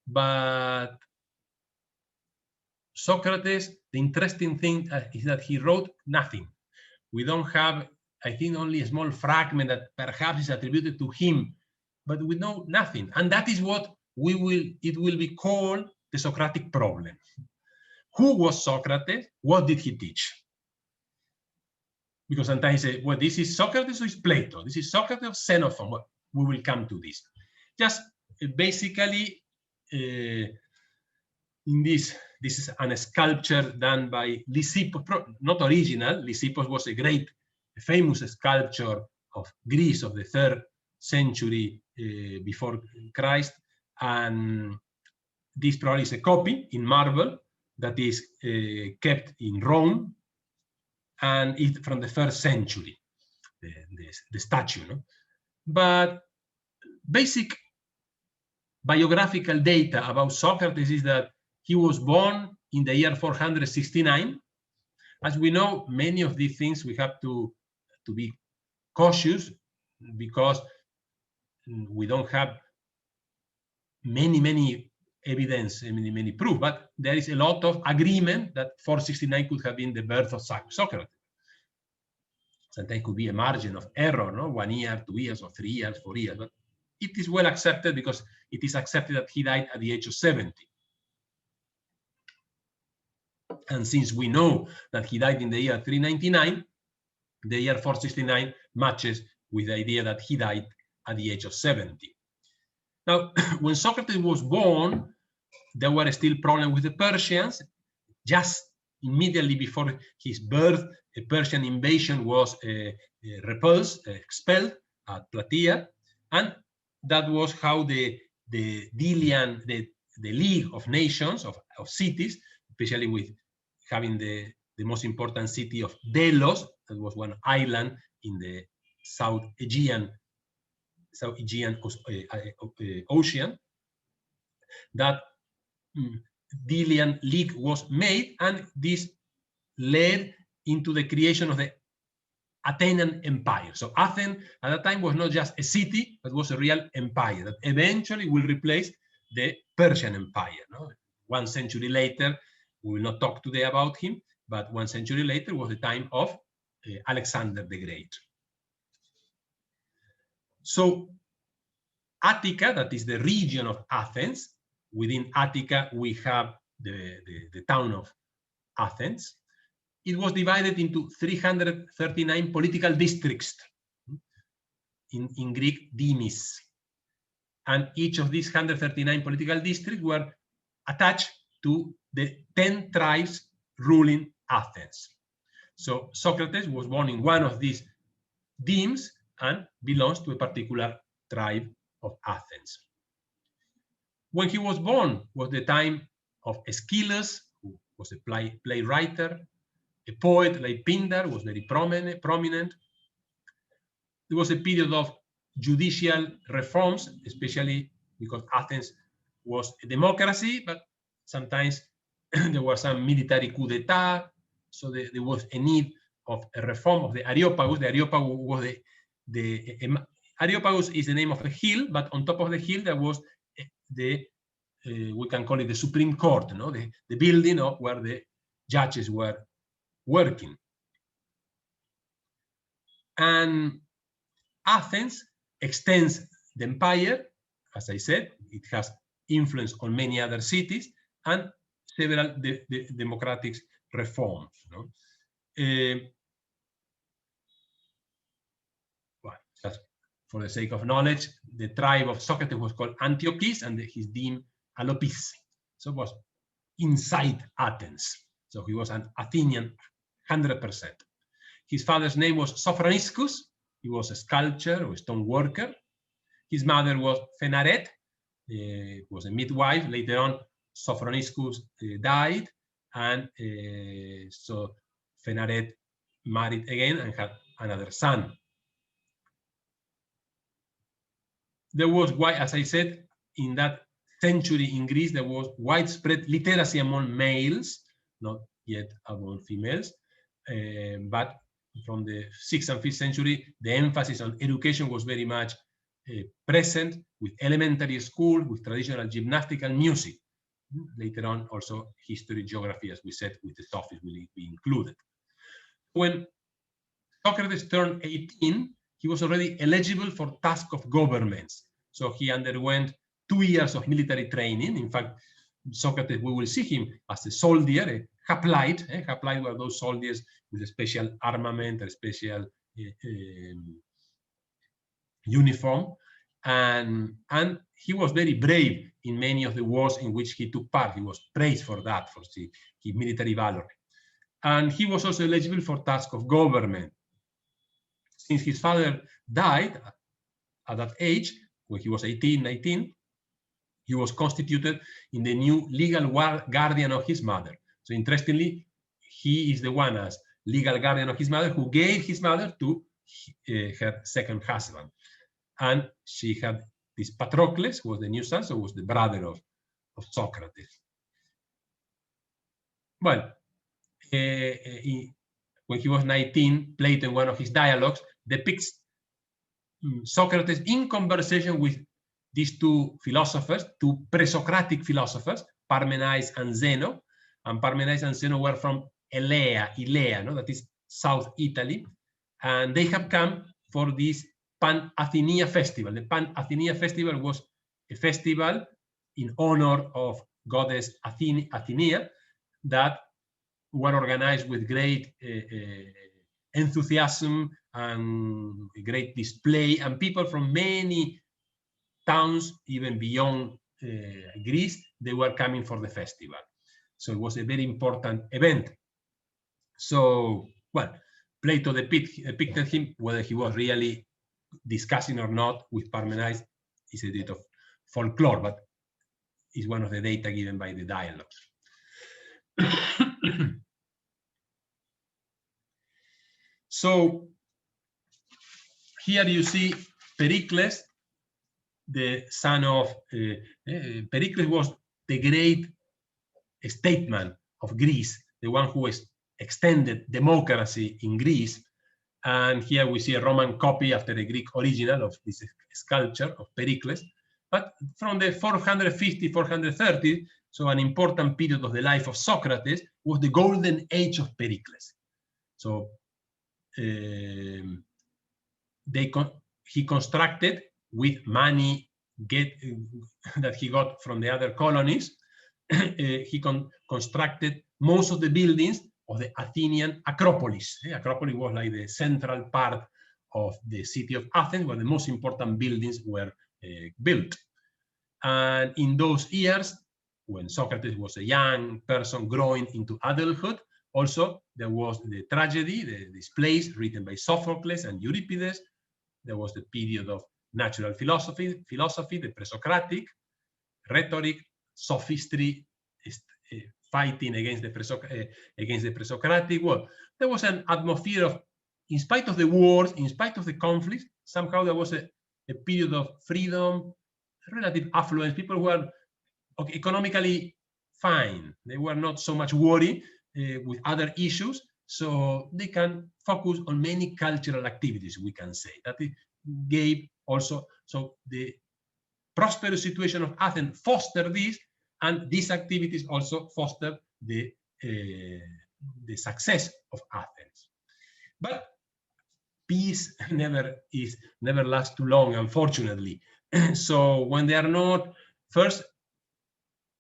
But Socrates, the interesting thing is that he wrote nothing. We don't have, I think, only a small fragment that perhaps is attributed to him, but we know nothing. And that is what it will be called the Socratic problem. Who was Socrates? What did he teach? Because sometimes you say, well, this is Socrates or is Plato? This is Socrates or Xenophon? Well, we will come to this. Just basically, in this is a sculpture done by Lysippus, not original. Lysippus was a great, famous sculptor of Greece of the 3rd century before Christ. And this probably is a copy in marble that is kept in Rome, and it's from the 1st century, the statue. But basic biographical data about Socrates is that he was born in the year 469. As we know, many of these things we have to be cautious because we don't have many evidence, many proof, but there is a lot of agreement that 469 could have been the birth of Socrates. Sometimes it could be a margin of error, 1 year, 2 years, or 3 years, 4 years, but it is well accepted because it is accepted that he died at the age of 70. And since we know that he died in the year 399, the year 469 matches with the idea that he died at the age of 70. Now, when Socrates was born, there were still problems with the Persians. Just immediately before his birth, a Persian invasion was repulsed, expelled at Plataea, and that was how the Delian, the League of Nations, of cities, especially with having the most important city of Delos, that was one island in the South Aegean Ocean, that Delian League was made, and this led into the creation of the Athenian Empire. So Athens at that time was not just a city, but was a real empire that eventually will replace the Persian Empire. 1 century later, we will not talk today about him, but 1 century later was the time of Alexander the Great. So Attica, that is the region of Athens. Within Attica, we have the town of Athens. It was divided into 339 political districts, in Greek, dimis. And each of these 139 political districts were attached to the 10 tribes ruling Athens. So Socrates was born in one of these demes and belongs to a particular tribe of Athens. When he was born was the time of Aeschylus, who was a playwright, a poet like Pindar was very prominent. There was a period of judicial reforms, especially because Athens was a democracy, but sometimes there was some military coup d'etat, so there was a need of a reform of the Areopagus. The Areopagus was Areopagus is the name of a hill, but on top of the hill there was we can call it the Supreme Court, no? the building of where the judges were working. And Athens extends the empire, as I said, it has influence on many other cities and several democratic reforms. No? Well, just for the sake of knowledge, the tribe of Socrates was called Antiochus and his deme Alopis. So it was inside Athens. So he was an Athenian 100%. His father's name was Sophroniscus. He was a sculptor or a stone worker. His mother was Phenaret, was a midwife. Later on, Sophroniscus died, and so Phenaret married again and had another son. There was, as I said, in that century in Greece, there was widespread literacy among males, not yet among females, but from the 6th and 5th century, the emphasis on education was very much present with elementary school, with traditional gymnastics and music. Later on, also history, geography, as we said, with the Sophists will be included. When Socrates turned 18, he was already eligible for task of governments. So he underwent 2 years of military training. In fact, Socrates, we will see him as a soldier, a hoplite. Hoplite were those soldiers with a special armament, a special uniform. And he was very brave in many of the wars in which he took part. He was praised for that, for his military valor. And he was also eligible for task of government. Since his father died at that age, when he was 18, 19, he was constituted in the new legal guardian of his mother. So interestingly, he is the one as legal guardian of his mother who gave his mother to her second husband. And she had this Patroclus, who was the new son, so was the brother of Socrates. Well, when he was 19, Plato, in one of his dialogues, depicts Socrates in conversation with these two philosophers, two pre-Socratic philosophers, Parmenides and Zeno. And Parmenides and Zeno were from Ilea, no? That is South Italy. And they have come for this Pan-Athenia festival. The Pan-Athenia festival was a festival in honor of goddess Athenia that were organized with great enthusiasm and a great display, and people from many towns, even beyond Greece, they were coming for the festival. So it was a very important event. So, well, Plato depicted him, whether he was really discussing or not with Parmenides is a bit of folklore, but is one of the data given by the dialogues. So here you see Pericles, the son of Pericles was the great statesman of Greece, the one who extended democracy in Greece. And here we see a Roman copy after a Greek original of this sculpture of Pericles. But from the 450, 430, so an important period of the life of Socrates, was the golden age of Pericles. So he constructed with money that he got from the other colonies, he constructed most of the buildings of the Athenian Acropolis. The Acropolis was like the central part of the city of Athens, where the most important buildings were built. And in those years, when Socrates was a young person growing into adulthood. Also, there was the tragedy, this plays written by Sophocles and Euripides. There was the period of natural philosophy, the pre-Socratic, rhetoric, sophistry, fighting against the pre-Socratic world. There was an atmosphere of, in spite of the wars, in spite of the conflicts, somehow there was a period of freedom, relative affluence. People who were economically fine. They were not so much worried with other issues, so they can focus on many cultural activities, we can say. That it gave also, so the prosperous situation of Athens fostered this, and these activities also fostered the success of Athens. But peace never lasts too long, unfortunately. So when they are not, first,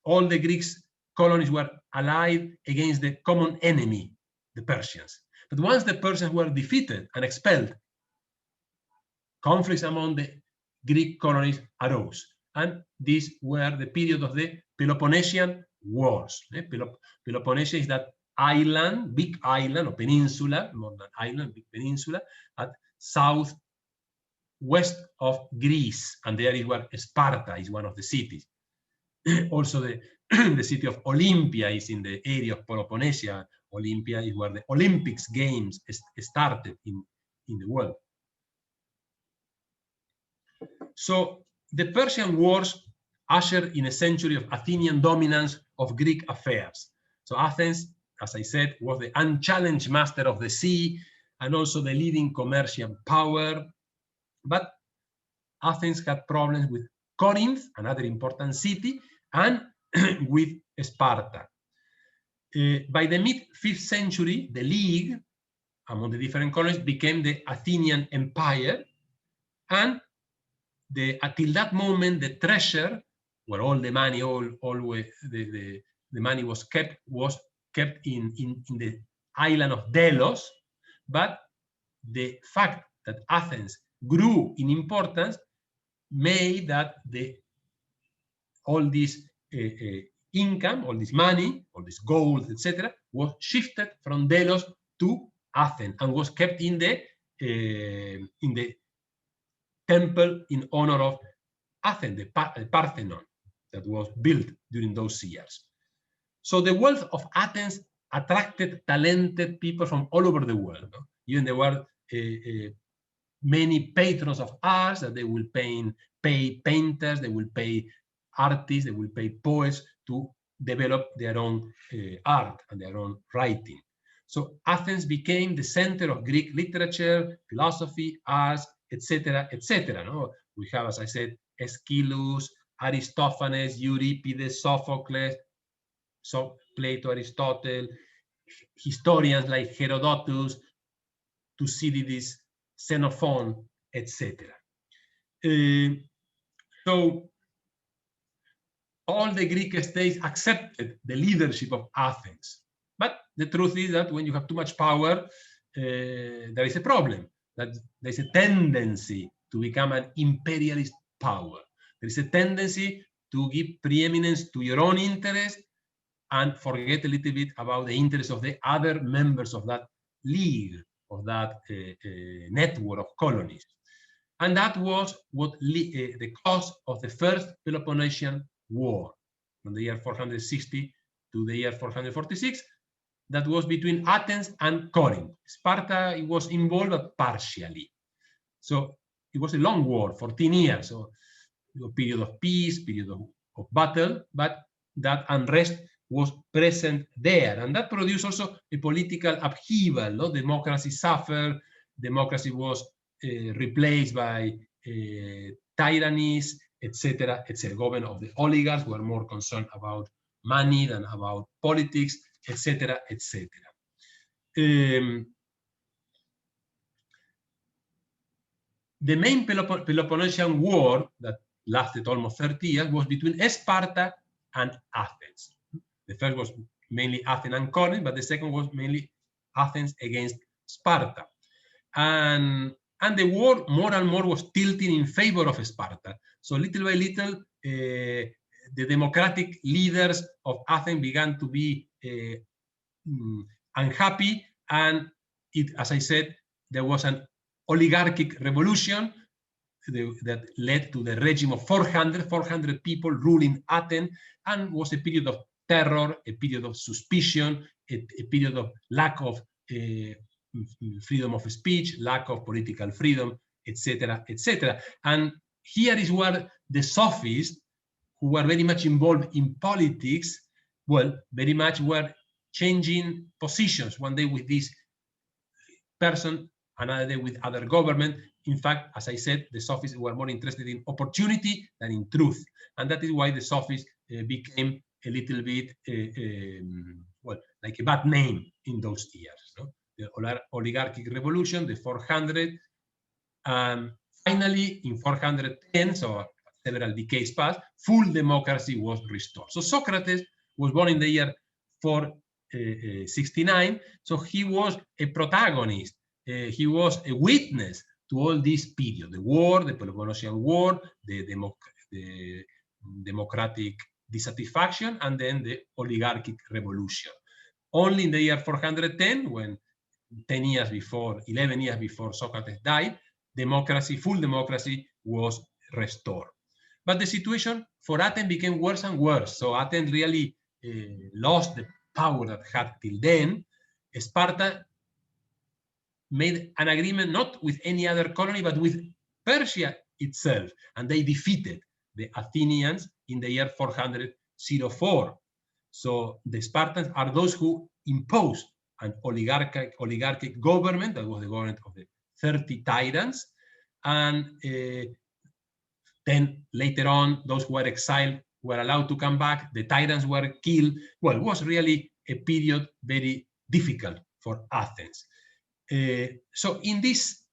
all the Greeks colonies were allied against the common enemy, the Persians. But once the Persians were defeated and expelled, conflicts among the Greek colonies arose. And these were the period of the Peloponnesian Wars. Peloponnesia is that island, big island or peninsula, more than island, big peninsula, at southwest of Greece. And there is where Sparta is one of the cities. Also, the city of Olympia is in the area of Peloponnnesia. Olympia is where the Olympics games started in the world. So the Persian Wars ushered in a century of Athenian dominance of Greek affairs. So Athens, as I said, was the unchallenged master of the sea and also the leading commercial power. But Athens had problems with Corinth, another important city, and with Sparta. By the mid-5th century, the league among the different colonies became the Athenian Empire, and until that moment, the treasure, where all the money, the money was kept in the island of Delos. But the fact that Athens grew in importance made that all this income, all this money, all this gold, etc., was shifted from Delos to Athens and was kept in the temple in honor of Athens, the Parthenon, that was built during those years. So the wealth of Athens attracted talented people from all over the world. Even there were many patrons of arts that they will pay painters, they will pay artists, they will pay poets to develop their own art and their own writing. So Athens became the center of Greek literature, philosophy, arts, etc., etc. No? We have, as I said, Aeschylus, Aristophanes, Euripides, Sophocles, Plato, Aristotle, historians like Herodotus, Thucydides, Xenophon, etc. So all the Greek states accepted the leadership of Athens. But the truth is that when you have too much power, there is a problem. That there's a tendency to become an imperialist power. There is a tendency to give preeminence to your own interest and forget a little bit about the interests of the other members of that league, of that network of colonies. And that was what the cause of the First Peloponnesian War from the year 460 to the year 446. That was between Athens and Corinth. Sparta, it was involved, but partially. So it was a long war, 14 years. So a period of peace, period of battle, but that unrest was present there. And that produced also a political upheaval. No? Democracy suffered. Democracy was replaced by tyrannies, etc., etc. Government of the oligarchs were more concerned about money than about politics, etc., etc. The main Peloponnesian War that lasted almost 30 years was between Sparta and Athens. The first was mainly Athens and Corinth, but the second was mainly Athens against Sparta. And the war more and more was tilting in favor of Sparta. So little by little, the democratic leaders of Athens began to be unhappy, and as I said, there was an oligarchic revolution that led to the regime of 400 people ruling Athens, and was a period of terror, a period of suspicion, a period of lack of freedom of speech, lack of political freedom, etc., etc. And here is where the Sophists, who were very much involved in politics, well, very much were changing positions, one day with this person, another day with other government. In fact, as I said, the Sophists were more interested in opportunity than in truth. And that is why the Sophists became a little bit, well, like a bad name in those years. No? The oligarchic revolution, the 400, and finally in 410, so several decades passed, full democracy was restored. So Socrates was born in the year 469, so he was a protagonist. He was a witness to all this period, the war, the Peloponnesian War, the democratic dissatisfaction, and then the oligarchic revolution. Only in the year 410, when 11 years before Socrates died, democracy, full democracy was restored. But the situation for Athens became worse and worse. So Athens really lost the power that had till then. Sparta made an agreement not with any other colony, but with Persia itself. And they defeated the Athenians in the year 404. So the Spartans are those who imposed an oligarchic government, that was the government of the 30 tyrants. And then later on, those who were exiled were allowed to come back. The tyrants were killed. Well, it was really a period very difficult for Athens. So in this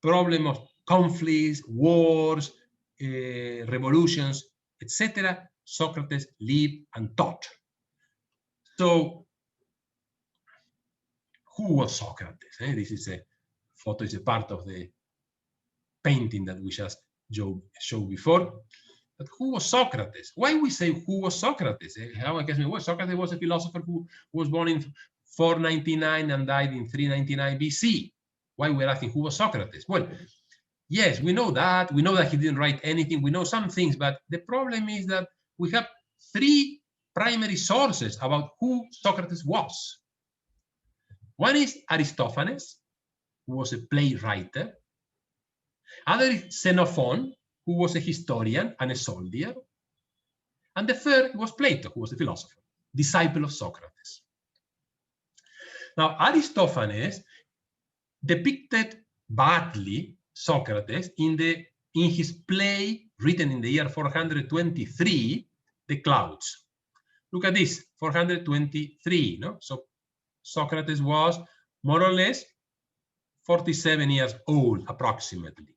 problem of conflicts, wars, revolutions, etc., Socrates lived and taught. So who was Socrates? This is a photo, is a part of the painting that we just showed before. But who was Socrates? Why we say who was Socrates? How I guess Socrates was a philosopher who was born in 499 and died in 399 BC. Why we're asking who was Socrates? Well, yes, we know that. We know that he didn't write anything. We know some things, but the problem is that we have three primary sources about who Socrates was. One is Aristophanes, who was a playwright. Other is Xenophon, who was a historian and a soldier. And the third was Plato, who was a philosopher, disciple of Socrates. Now, Aristophanes depicted badly Socrates in his play written in the year 423, The Clouds. Look at this, 423. No? So Socrates was more or less 47 years old, approximately.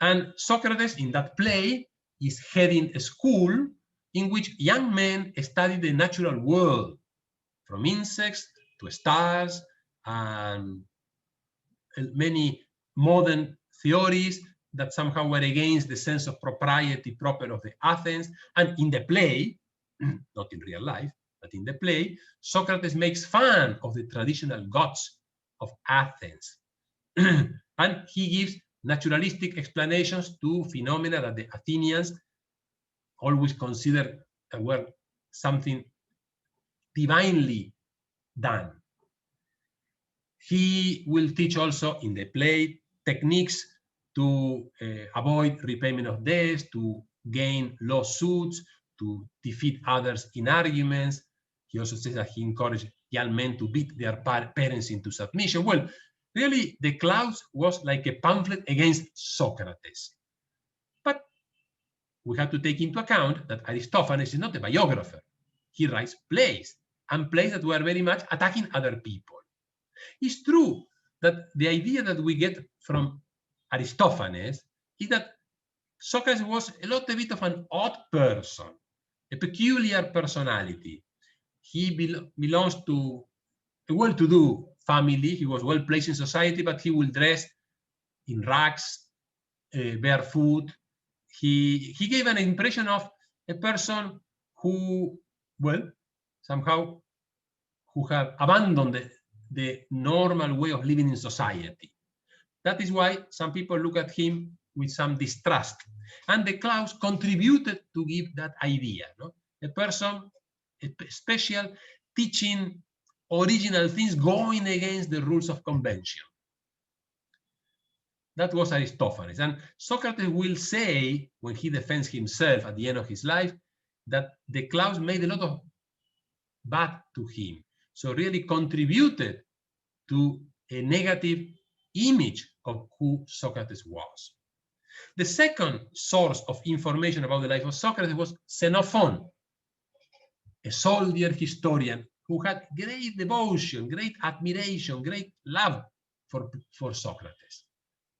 And Socrates, in that play, is heading a school in which young men study the natural world, from insects to stars, and many modern theories that somehow were against the sense of propriety proper of the Athens. And in the play, not in real life, but in the play, Socrates makes fun of the traditional gods of Athens. And he gives naturalistic explanations to phenomena that the Athenians always considered were something divinely done. He will teach also in the play techniques to avoid repayment of debts, to gain lawsuits, to defeat others in arguments. He also says that he encouraged young men to beat their parents into submission. Well, really, The Clouds was like a pamphlet against Socrates. But we have to take into account that Aristophanes is not a biographer. He writes plays, and plays that were very much attacking other people. It's true that the idea that we get from Aristophanes is that Socrates was a little bit of an odd person, a peculiar personality. He belongs to a well-to-do family. He was well placed in society, but he will dress in rags, barefoot. he gave an impression of a person who, well, somehow who have abandoned the normal way of living in society. That is why some people look at him with some distrust. And the Klaus contributed to give that idea. No? A person, a special, teaching original things, going against the rules of convention. That was Aristophanes. And Socrates will say, when he defends himself at the end of his life, that the Klaus made a lot of bad to him. So really contributed to a negative image of who Socrates was. The second source of information about the life of Socrates was Xenophon, a soldier historian who had great devotion, great admiration, great love for Socrates.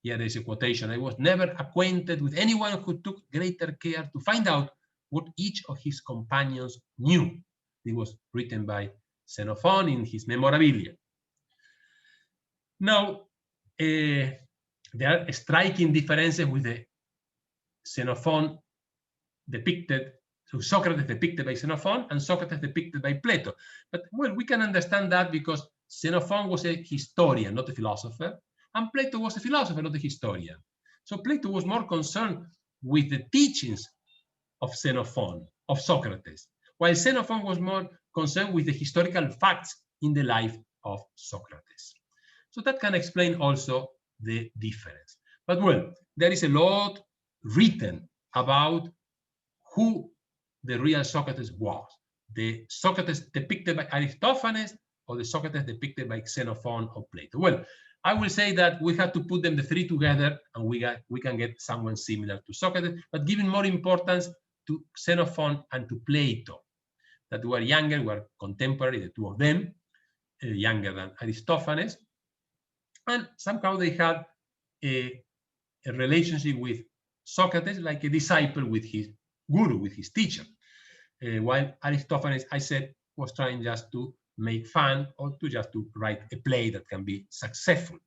Here is a quotation: "I was never acquainted with anyone who took greater care to find out what each of his companions knew." It was written by Xenophon in his Memorabilia. Now, there are striking differences with the Xenophon depicted, so Socrates depicted by Xenophon and Socrates depicted by Plato. But, well, we can understand that because Xenophon was a historian, not a philosopher, and Plato was a philosopher, not a historian. So Plato was more concerned with the teachings of Xenophon, of Socrates, while Xenophon was more concerned with the historical facts in the life of Socrates. So that can explain also the difference. But, well, there is a lot written about who the real Socrates was. The Socrates depicted by Aristophanes or the Socrates depicted by Xenophon or Plato. Well, I will say that we have to put them the three together and we can get someone similar to Socrates, but giving more importance to Xenophon and to Plato, that were younger, were contemporary, the two of them, younger than Aristophanes, and somehow they had a relationship with Socrates like a disciple with his guru, with his teacher, while Aristophanes, I said, was trying just to make fun or to just to write a play that can be successful.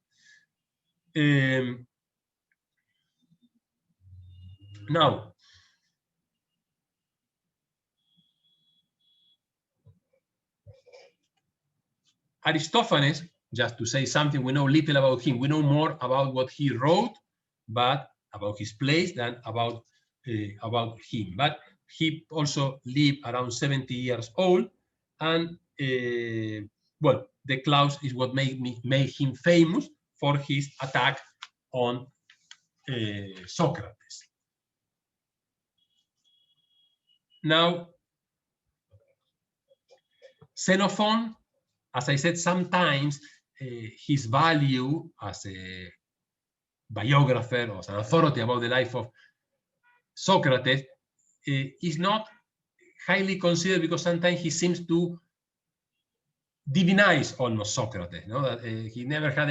Now, Aristophanes, just to say something, we know little about him. We know more about what he wrote, but about his plays than about him. But he also lived around 70 years old, and well, the Klaus is what made him famous for his attack on Socrates. Now, Xenophon, as I said, sometimes his value as a biographer or as an authority about the life of Socrates is not highly considered because sometimes he seems to divinize almost Socrates. You know, that he never had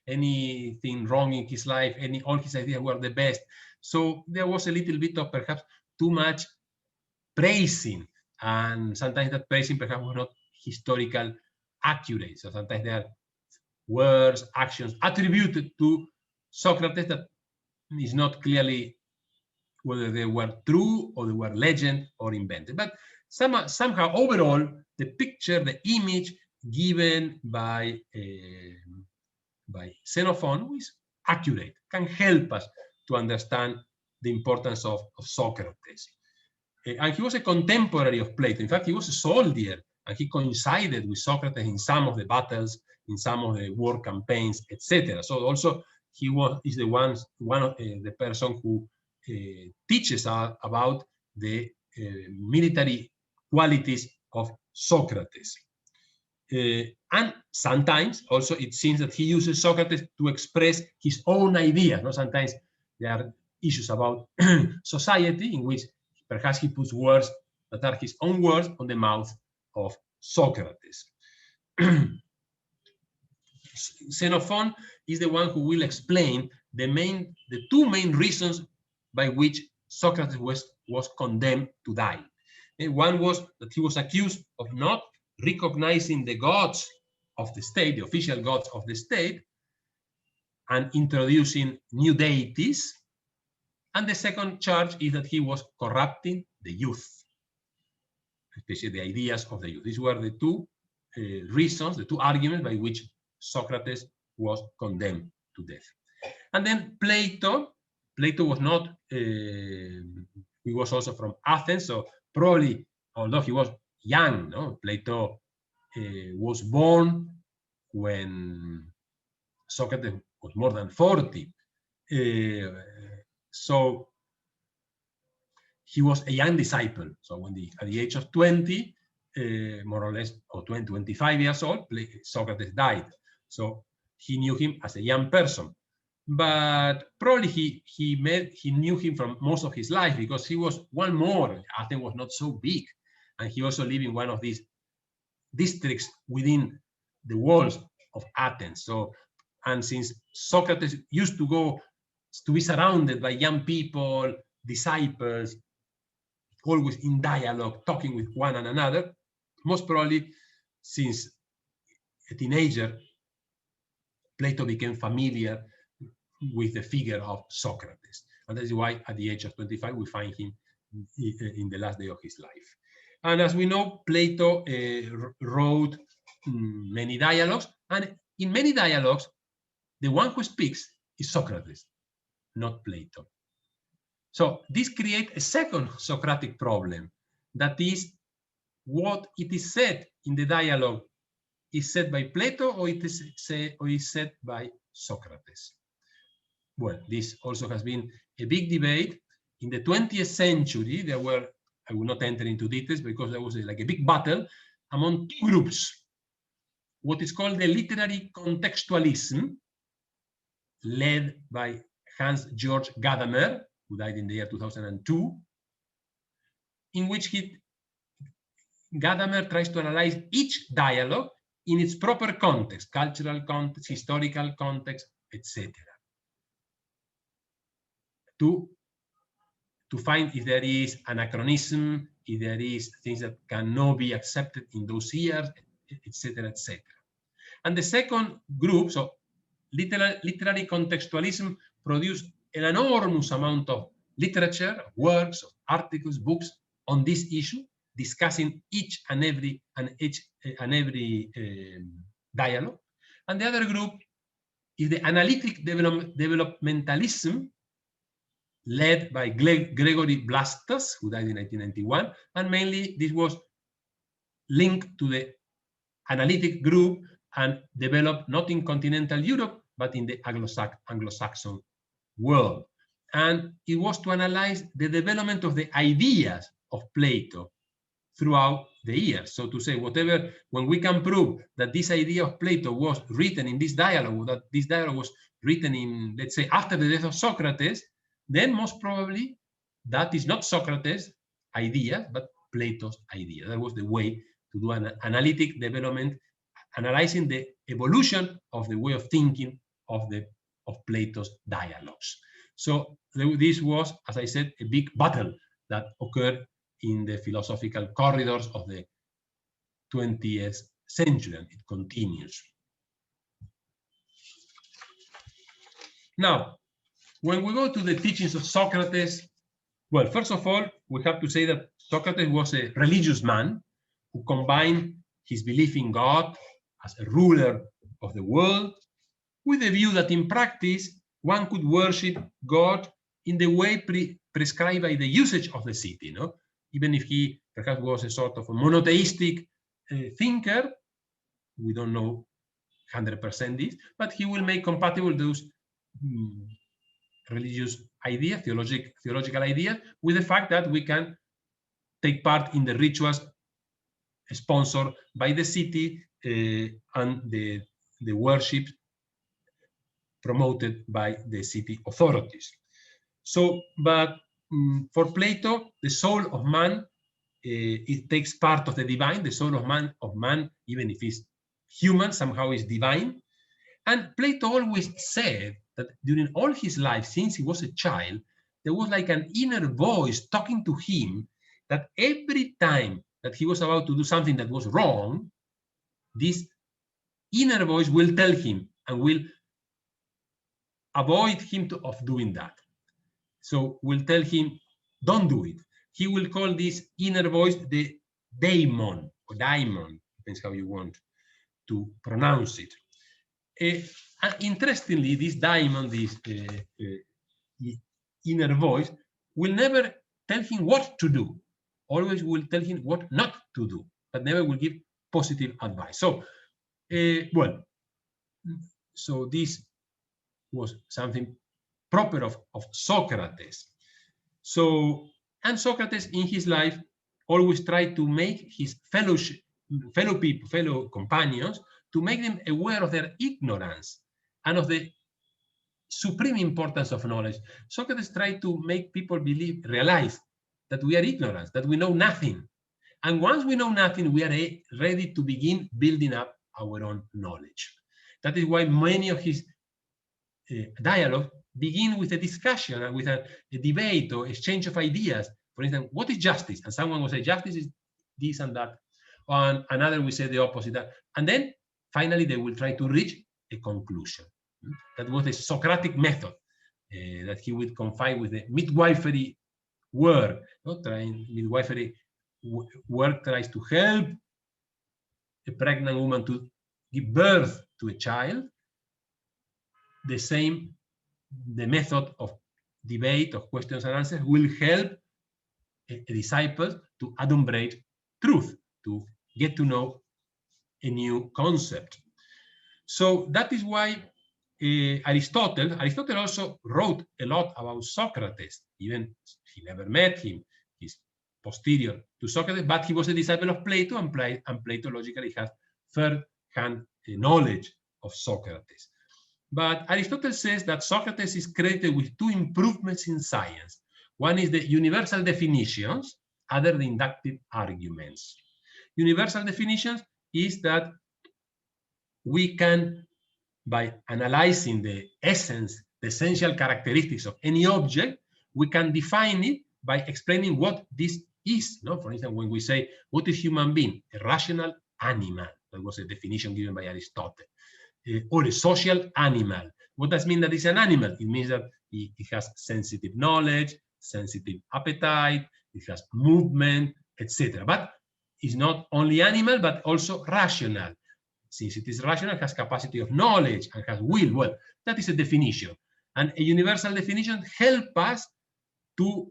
anything wrong in his life. All his ideas were the best. So there was a little bit of perhaps too much praising, and sometimes that praising perhaps was not historical accurate. So sometimes there are words, actions attributed to Socrates that is not clearly whether they were true or they were legend or invented. But somehow overall, the picture, the image given by Xenophon is accurate, can help us to understand the importance of Socrates. And he was a contemporary of Plato. In fact, he was a soldier, and he coincided with Socrates in some of the battles, in some of the war campaigns, etc. So also he is the person who teaches us about the military qualities of Socrates. And sometimes also it seems that he uses Socrates to express his own ideas. No? Sometimes there are issues about society in which perhaps he puts words that are his own words on the mouth of Socrates. Xenophon is the one who will explain the two main reasons by which Socrates was condemned to die. And one was that he was accused of not recognizing the gods of the state, the official gods of the state, and introducing new deities. And the second charge is that he was corrupting the youth, especially the ideas of the youth. These were the two reasons, the two arguments by which Socrates was condemned to death. And then Plato was not, he was also from Athens, so probably, although he was young, no? Plato was born when Socrates was more than 40. So he was a young disciple. So when at the age of 20, more or less, or 25 years old, Socrates died. So he knew him as a young person. But probably he knew him from most of his life, because he was one more. Athens was not so big, and he also lived in one of these districts within the walls of Athens. So, and since Socrates used to go to be surrounded by young people, disciples, always in dialogue, talking with one and another, most probably since a teenager, Plato became familiar with the figure of Socrates. And that is why at the age of 25, we find him in the last day of his life. And as we know, Plato wrote many dialogues, and in many dialogues, the one who speaks is Socrates, not Plato. So this creates a second Socratic problem, that is, what it is said in the dialogue is said by Plato, or it is said by Socrates. Well, this also has been a big debate. In the 20th century, there were, I will not enter into details because there was like a big battle among two groups. What is called the literary contextualism, led by Hans Georg Gadamer, who died in the year 2002, in which Gadamer tries to analyze each dialogue in its proper context, cultural context, historical context, etc. To find if there is anachronism, if there is things that cannot be accepted in those years, etc., etc. And the second group, so literary contextualism, produced an enormous amount of literature, works, articles, books on this issue, discussing each and every dialogue. And the other group is the analytic developmentalism, led by Gregory Blastus, who died in 1991, and mainly this was linked to the analytic group and developed not in continental Europe, but in the Anglo-Saxon world. And it was to analyze the development of the ideas of Plato throughout the years. So to say, whatever, when we can prove that this idea of Plato was written in this dialogue, that this dialogue was written in, let's say, after the death of Socrates, then most probably that is not Socrates' idea, but Plato's idea. That was the way to do an analytic development, analyzing the evolution of the way of thinking of Plato's dialogues. So this was, as I said, a big battle that occurred in the philosophical corridors of the 20th century, and it continues. Now, when we go to the teachings of Socrates, well, first of all, we have to say that Socrates was a religious man who combined his belief in God as a ruler of the world with the view that in practice, one could worship God in the way prescribed by the usage of the city, no? Even if he perhaps was a sort of a monotheistic thinker, we don't know 100% this, but he will make compatible those religious ideas, theological ideas, with the fact that we can take part in the rituals sponsored by the city and the worship promoted by the city authorities. So, but for Plato, the soul of man, it takes part of the divine. The soul of man, even if it's human, somehow is divine. And Plato always said that during all his life, since he was a child, there was like an inner voice talking to him, that every time that he was about to do something that was wrong, this inner voice will tell him and will avoid him of doing that. So we'll tell him, don't do it. He will call this inner voice the daemon, or daimon, depends how you want to pronounce it. Interestingly, this daimon, this inner voice, will never tell him what to do. Always will tell him what not to do, but never will give positive advice. So, well, so this was something proper of Socrates. So, and Socrates in his life always tried to make his fellow people, fellow companions, to make them aware of their ignorance and of the supreme importance of knowledge. Socrates tried to make people realize that we are ignorant, that we know nothing. And once we know nothing, we are ready to begin building up our own knowledge. That is why many of his dialogue begin with a discussion and with a debate or exchange of ideas. For instance, what is justice? And someone will say, justice is this and that. And another will say the opposite. And then finally, they will try to reach a conclusion. That was the Socratic method that he would confine with the midwifery work. Midwifery work tries to help a pregnant woman to give birth to a child. The method of debate, of questions and answers, will help a disciple to adumbrate truth, to get to know a new concept. So that is why Aristotle also wrote a lot about Socrates. Even he never met him, he's posterior to Socrates, but he was a disciple of Plato, and Plato logically has third-hand knowledge of Socrates. But Aristotle says that Socrates is credited with two improvements in science. One is the universal definitions, other the inductive arguments. Universal definitions is that we can, by analyzing the essence, the essential characteristics of any object, we can define it by explaining what this is. No? For instance, when we say, what is human being? A rational animal. That was a definition given by Aristotle. Or a social animal. What does it mean that it's an animal? It means that it has sensitive knowledge, sensitive appetite, it has movement, etc. But it's not only animal, but also rational. Since it is rational, it has capacity of knowledge and has will. Well, that is a definition. And a universal definition helps us to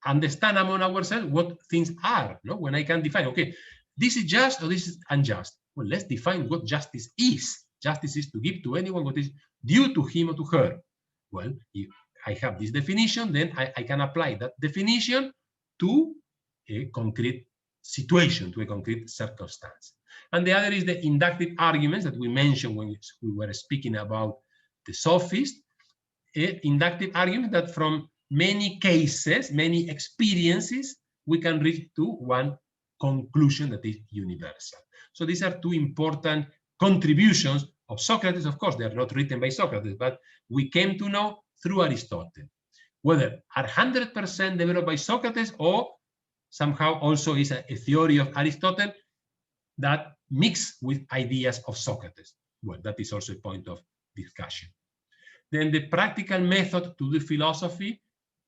understand among ourselves what things are. No? When I can define, okay, this is just or this is unjust. Well, let's define what justice is. Justice is to give to anyone what is due to him or to her. Well, if I have this definition, then I can apply that definition to a concrete situation, to a concrete circumstance. And the other is the inductive arguments that we mentioned when we were speaking about the Sophists. Inductive argument that from many cases, many experiences, we can reach to one conclusion that is universal. So these are two important contributions of Socrates. Of course, they are not written by Socrates, but we came to know through Aristotle. Whether are 100% developed by Socrates or somehow also is a theory of Aristotle that mix with ideas of Socrates. Well, that is also a point of discussion. Then the practical method to do philosophy,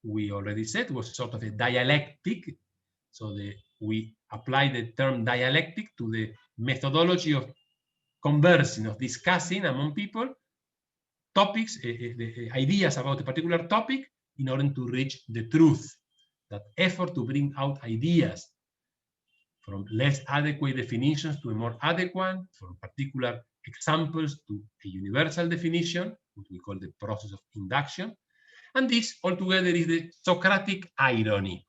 we already said, was sort of a dialectic. So we apply the term dialectic to the methodology of conversing, of discussing among people topics, the ideas about a particular topic in order to reach the truth. That effort to bring out ideas from less adequate definitions to a more adequate, from particular examples to a universal definition, which we call the process of induction. And this altogether is the Socratic irony.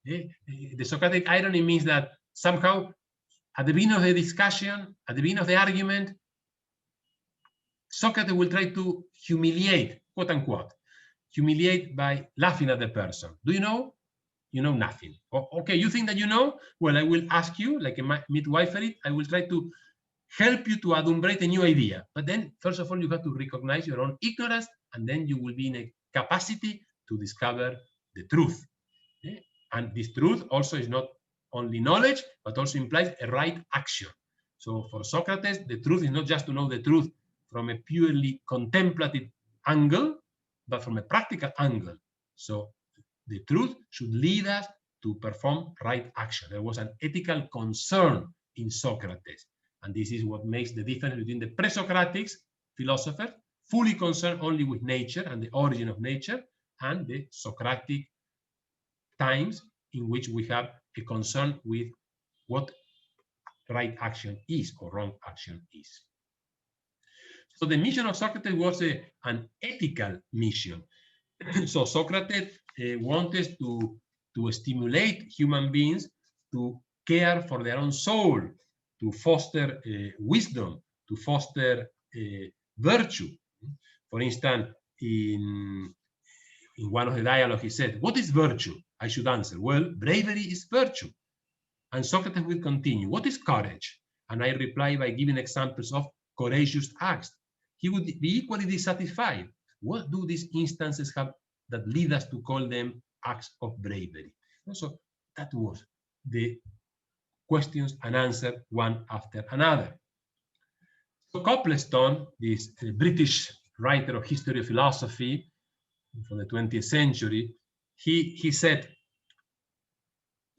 The Socratic irony means that somehow at the beginning of the discussion, at the beginning of the argument, Socrates will try to humiliate, quote unquote, humiliate by laughing at the person. Do you know? You know nothing. Okay, you think that you know? Well, I will ask you, like a midwifery, I will try to help you to adumbrate a new idea. But then, first of all, you have to recognize your own ignorance, and then you will be in a capacity to discover the truth. Okay? And this truth also is not only knowledge, but also implies a right action. So for Socrates, the truth is not just to know the truth from a purely contemplative angle, but from a practical angle. So the truth should lead us to perform right action. There was an ethical concern in Socrates. And this is what makes the difference between the pre-Socratic philosophers, fully concerned only with nature and the origin of nature, and the Socratic times in which we have a concern with what right action is or wrong action is. So the mission of Socrates was an ethical mission. So Socrates wanted to stimulate human beings to care for their own soul, to foster wisdom, to foster virtue. For instance, in one of the dialogues, he said, "What is virtue?" I should answer, "Well, bravery is virtue." And Socrates will continue, "What is courage?" And I reply by giving examples of courageous acts. He would be equally dissatisfied. What do these instances have that lead us to call them acts of bravery? So that was the questions and answers one after another. So Coplestone, this British writer of history of philosophy from the 20th century, he said,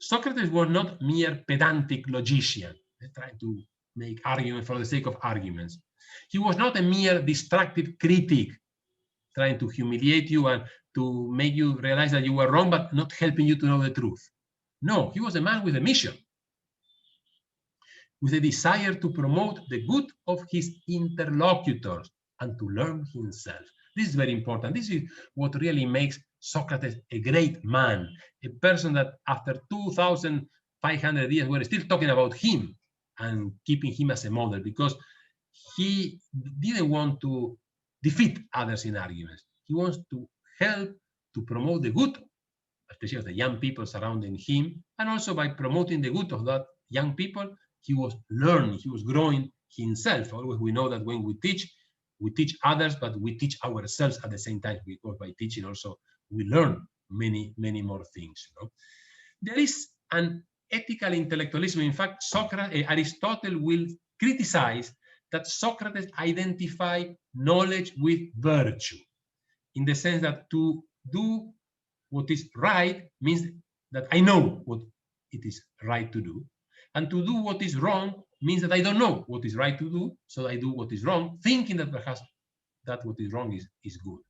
Socrates was not mere pedantic logician, trying to make arguments for the sake of arguments. He was not a mere destructive critic, trying to humiliate you and to make you realize that you were wrong, but not helping you to know the truth. No, he was a man with a mission, with a desire to promote the good of his interlocutors and to learn himself. This is very important. This is what really makes Socrates a great man, a person that after 2,500 years, we're still talking about him and keeping him as a model, because he didn't want to defeat others in arguments. He wants to help to promote the good, especially of the young people surrounding him, and also by promoting the good of that young people, he was learning, he was growing himself. Always we know that when we teach others, but we teach ourselves at the same time, because by teaching also we learn many, many more things. You know? There is an ethical intellectualism. In fact, Aristotle will criticize that Socrates identified knowledge with virtue, in the sense that to do what is right means that I know what it is right to do, and to do what is wrong means that I don't know what is right to do, so I do what is wrong, thinking that perhaps that what is wrong is good.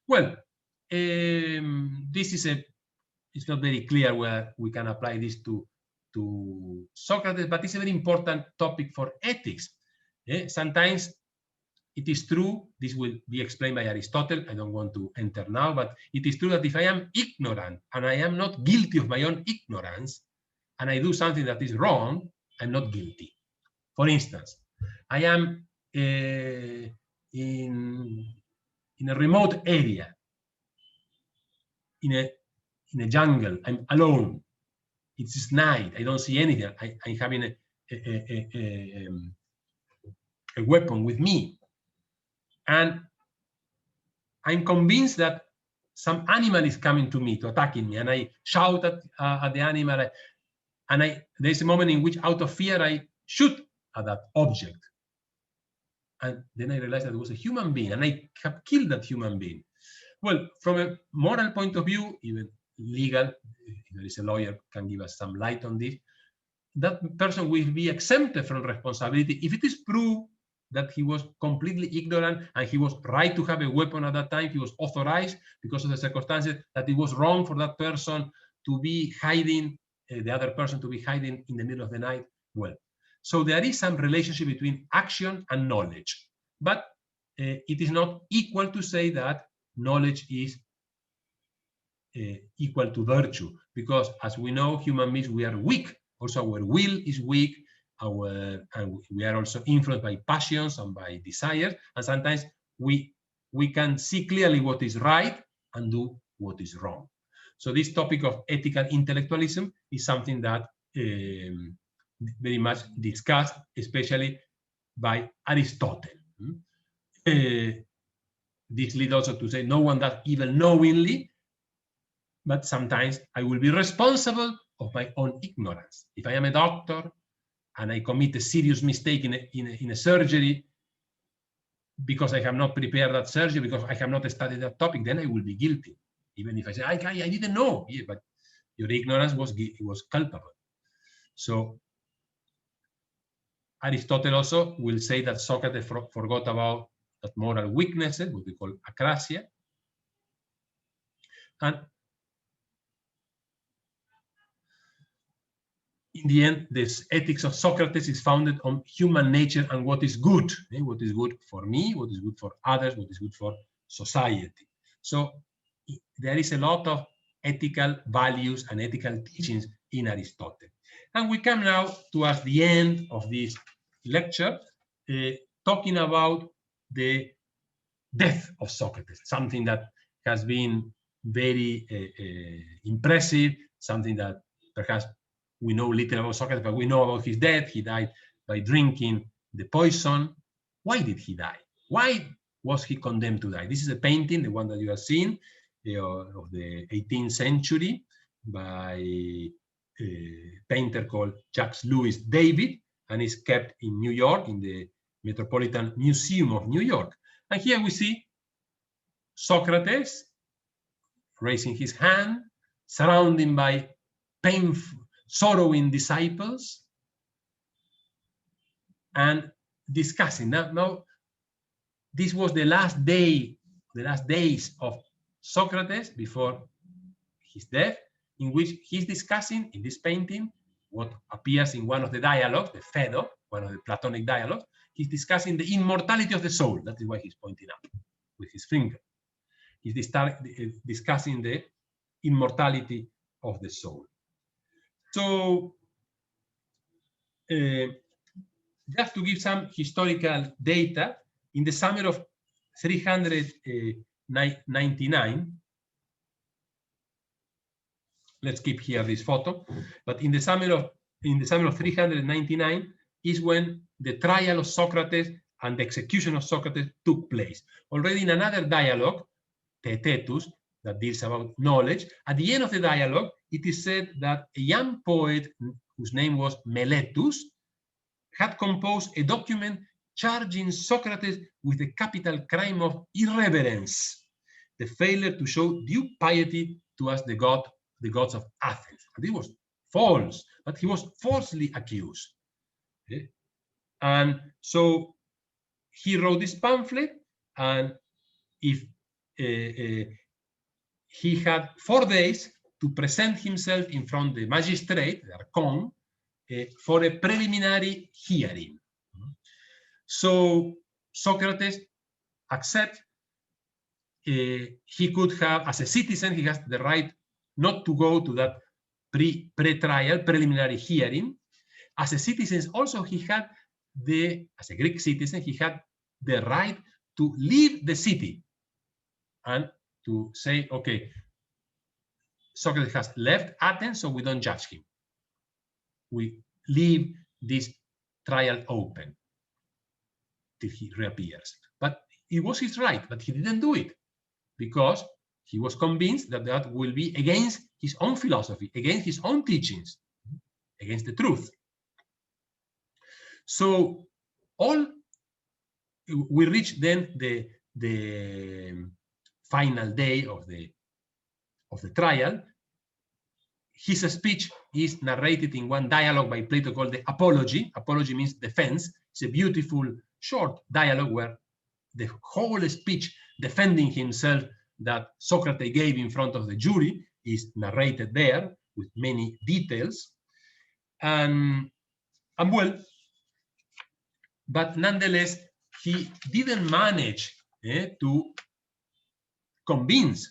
Well, this is it's not very clear where we can apply this to Socrates, but it's a very important topic for ethics. Sometimes it is true, this will be explained by Aristotle, I don't want to enter now, but it is true that if I am ignorant and I am not guilty of my own ignorance, and I do something that is wrong, I'm not guilty. For instance, I am in a remote area, in a jungle, I'm alone. It's night, I don't see anything. I'm having a weapon with me. And I'm convinced that some animal is coming to me, to attacking me, and I shout at the animal, and there's a moment in which, out of fear, I shoot at that object. And then I realized that it was a human being, and I have killed that human being. Well, from a moral point of view, even legal, if there is a lawyer can give us some light on this, that person will be exempted from responsibility if it is proved that he was completely ignorant and he was right to have a weapon at that time. He was authorized because of the circumstances, that it was wrong for that person to be hiding, the other person to be hiding in the middle of the night. Well, so there is some relationship between action and knowledge, but it is not equal to say that knowledge is equal to virtue, because as we know, human beings, we are weak. Also, our will is weak. And we are also influenced by passions and by desires, and sometimes we can see clearly what is right and do what is wrong. So this topic of ethical intellectualism is something that very much discussed, especially by Aristotle. This leads also to say no one does evil knowingly, but sometimes I will be responsible of my own ignorance. If I am a doctor and I commit a serious mistake in a surgery because I have not prepared that surgery, because I have not studied that topic, then I will be guilty. Even if I say, I didn't know, yeah, but your ignorance was culpable. So Aristotle also will say that Socrates forgot about that moral weaknesses, what we call acrasia. And in the end, this ethics of Socrates is founded on human nature and what is good. What is good for me, what is good for others, what is good for society. So there is a lot of ethical values and ethical teachings in Aristotle. And we come now towards the end of this lecture, talking about the death of Socrates, something that has been very impressive, something that perhaps we know little about Socrates, but we know about his death. He died by drinking the poison. Why did he die? Why was he condemned to die? This is a painting, the one that you have seen, of the 18th century by a painter called Jacques Louis David, and is kept in New York in the Metropolitan Museum of New York. And here we see Socrates raising his hand, surrounded by painful, sorrowing disciples, and discussing. Now, this was the last days of Socrates before his death, in which he's discussing in this painting what appears in one of the dialogues, the Phaedo, one of the Platonic dialogues. He's discussing the immortality of the soul. That is why he's pointing up with his finger. He's discussing the immortality of the soul. So, just to give some historical data, in the summer of 399, let's keep here this photo, but in the summer of 399 is when the trial of Socrates and the execution of Socrates took place. Already in another dialogue, Theaetetus, that deals about knowledge, at the end of the dialogue, it is said that a young poet whose name was Meletus had composed a document charging Socrates with the capital crime of irreverence, the failure to show due piety towards the gods of Athens. And it was false, but he was falsely accused. Okay? And so he wrote this pamphlet, and if he had 4 days to present himself in front of the magistrate, the archon, for a preliminary hearing. So Socrates accepts. He could have, as a citizen, he has the right not to go to that pre-trial preliminary hearing. As a citizen, also he had as a Greek citizen, he had the right to leave the city and to say, okay, Socrates has left Athens, so we don't judge him. We leave this trial open till he reappears. But it was his right, but he didn't do it because he was convinced that that will be against his own philosophy, against his own teachings, against the truth. So we reach then the final day of the trial. His speech is narrated in one dialogue by Plato called the Apology. Apology means defense. It's a beautiful short dialogue where the whole speech defending himself that Socrates gave in front of the jury is narrated there with many details. And well, but nonetheless, he didn't manage to convince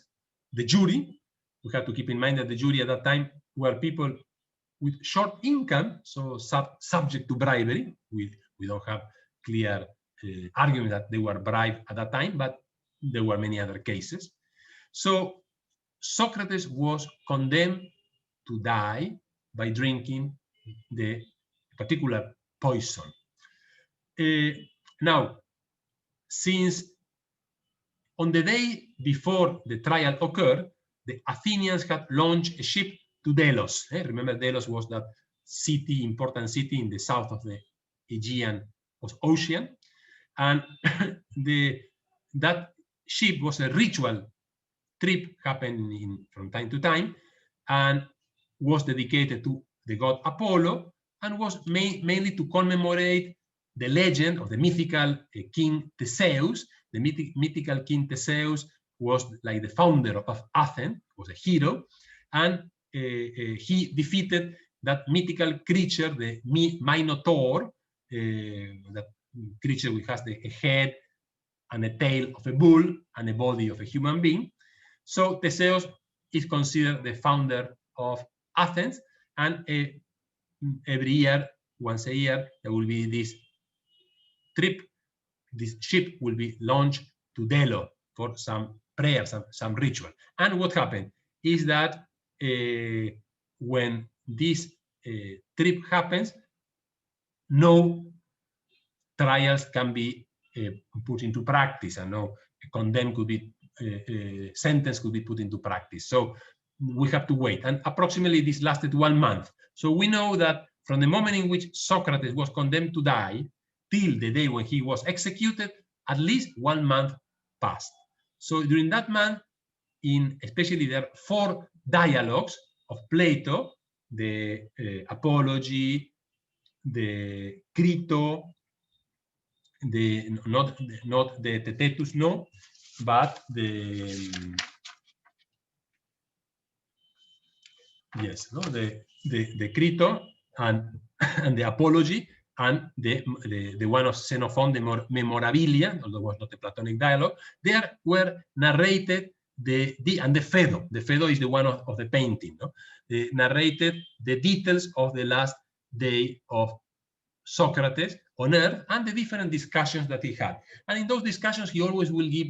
the jury. We have to keep in mind that the jury at that time were people with short income, so subject to bribery. We don't have clear argument that they were bribed at that time, but there were many other cases. So Socrates was condemned to die by drinking the particular poison. Now, since on the day before the trial occurred, the Athenians had launched a ship to Delos. Remember, Delos was that city, important city in the south of the Aegean Ocean. And that ship was a ritual trip happened from time to time, and was dedicated to the god Apollo, and was mainly to commemorate the legend of the mythical king Theseus. The mythical king Theseus was like the founder of Athens, was a hero, and he defeated that mythical creature, the Minotaur, that creature which has a head and a tail of a bull and a body of a human being. So Theseus is considered the founder of Athens, and every year, once a year, there will be this trip. This ship will be launched to Delos for some prayer, some ritual. And what happened is that when this trip happens, no trials can be put into practice, and no condemned could be sentence could be put into practice. So we have to wait, and approximately this lasted 1 month. So we know that from the moment in which Socrates was condemned to die till the day when he was executed, at least 1 month passed. So during that month, especially there are 4 dialogues of Plato, the Apology, the Crito, not the Thetetus, no, but the yes, no, the Crito and the Apology, and the one of Xenophon, the Memorabilia, although it was not a Platonic dialogue. There were narrated and the Phaedo. The Phaedo is the one of the painting, no? Narrated the details of the last day of Socrates on earth and the different discussions that he had. And in those discussions, he always will give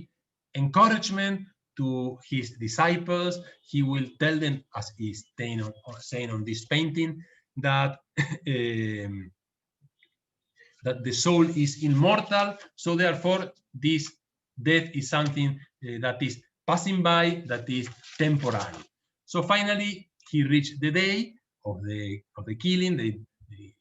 encouragement to his disciples. He will tell them, as he's saying on this painting, that that the soul is immortal. So therefore, this death is something that is passing by, that is temporary. So finally, he reached the day of the killing.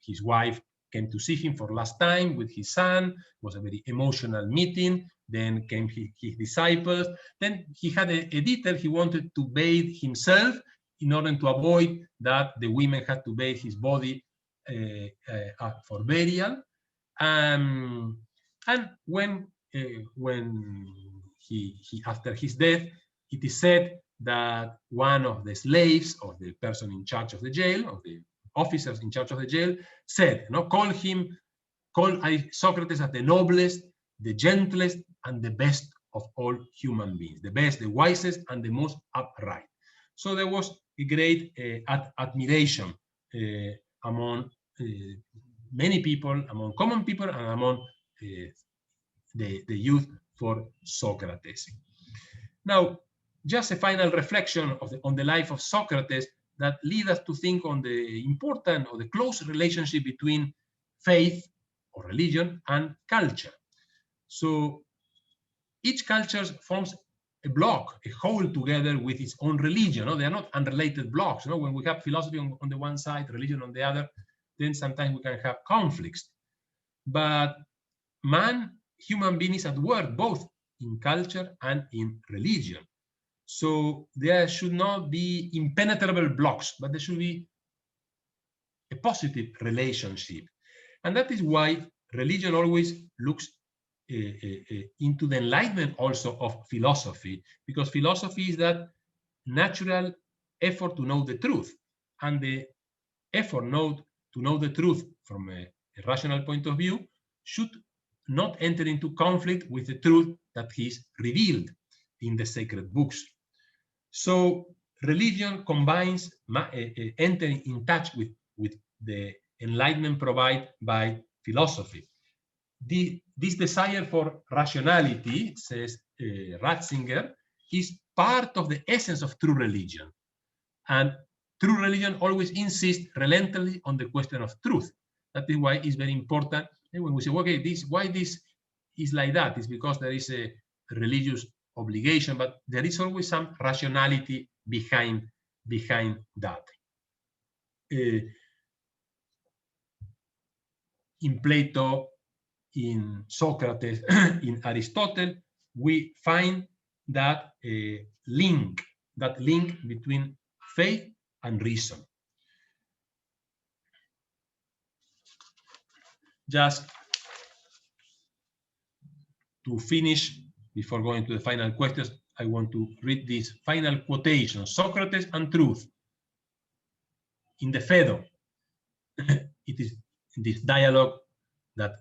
His wife came to see him for last time with his son. It was a very emotional meeting. Then came his disciples. Then he had a detail. He wanted to bathe himself in order to avoid that the women had to bathe his body for burial. And when he after his death, it is said that one of the slaves, or the person in charge of the jail, of the officers in charge of the jail, said, call Socrates as the noblest, the gentlest, and the best of all human beings, the best, the wisest, and the most upright. So there was a great admiration among many people, among common people, and among the youth for Socrates. Now, just a final reflection on the life of Socrates that leads us to think on the important or the close relationship between faith or religion and culture. So each culture forms a block, a whole together with its own religion. They are not unrelated blocks. When we have philosophy on the one side, religion on the other, then sometimes we can have conflicts. But human being is at work both in culture and in religion. So there should not be impenetrable blocks, but there should be a positive relationship. And that is why religion always looks into the enlightenment also of philosophy, because philosophy is that natural effort to know the truth. And the effort to know the truth from a rational point of view should not enter into conflict with the truth that is revealed in the sacred books. So religion combines entering in touch with the enlightenment provided by philosophy. This desire for rationality, says Ratzinger, is part of the essence of true religion. And true religion always insists relentlessly on the question of truth. That is why it's very important. And when we say, okay, why this is like that, it's because there is a religious obligation, but there is always some rationality behind that. In Plato, in Socrates, in Aristotle, we find that link between faith and reason. Just to finish, before going to the final questions, I want to read this final quotation: Socrates and truth. In the Phaedo, it is this dialogue that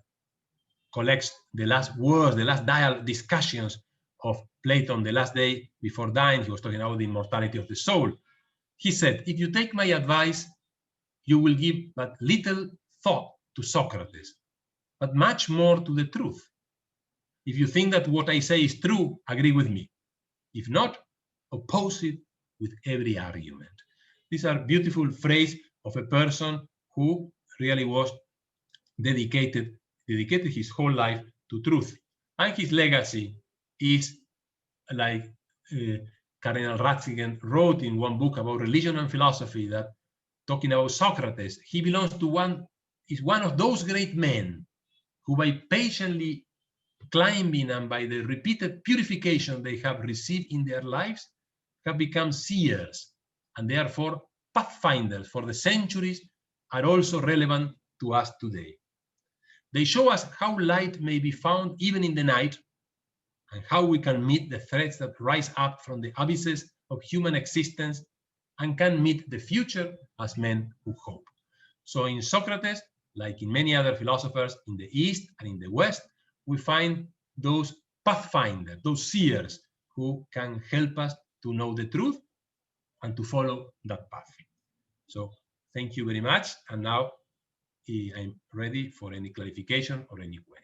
collects the last words, the last discussions of Plato the last day before dying. He was talking about the immortality of the soul. He said, if you take my advice, you will give but little thought to Socrates, but much more to the truth. If you think that what I say is true, agree with me. If not, oppose it with every argument. These are beautiful phrases of a person who really was dedicated his whole life to truth. And his legacy is, like Cardinal Ratzinger wrote in one book about religion and philosophy, that talking about Socrates, he belongs to is one of those great men who, by patiently climbing and by the repeated purification they have received in their lives, have become seers, and therefore pathfinders for the centuries, are also relevant to us today. They show us how light may be found even in the night, and how we can meet the threats that rise up from the abysses of human existence, and can meet the future as men who hope. So in Socrates, like in many other philosophers in the East and in the West, we find those pathfinders, those seers, who can help us to know the truth and to follow that path. So thank you very much. And now I'm ready for any clarification or any query.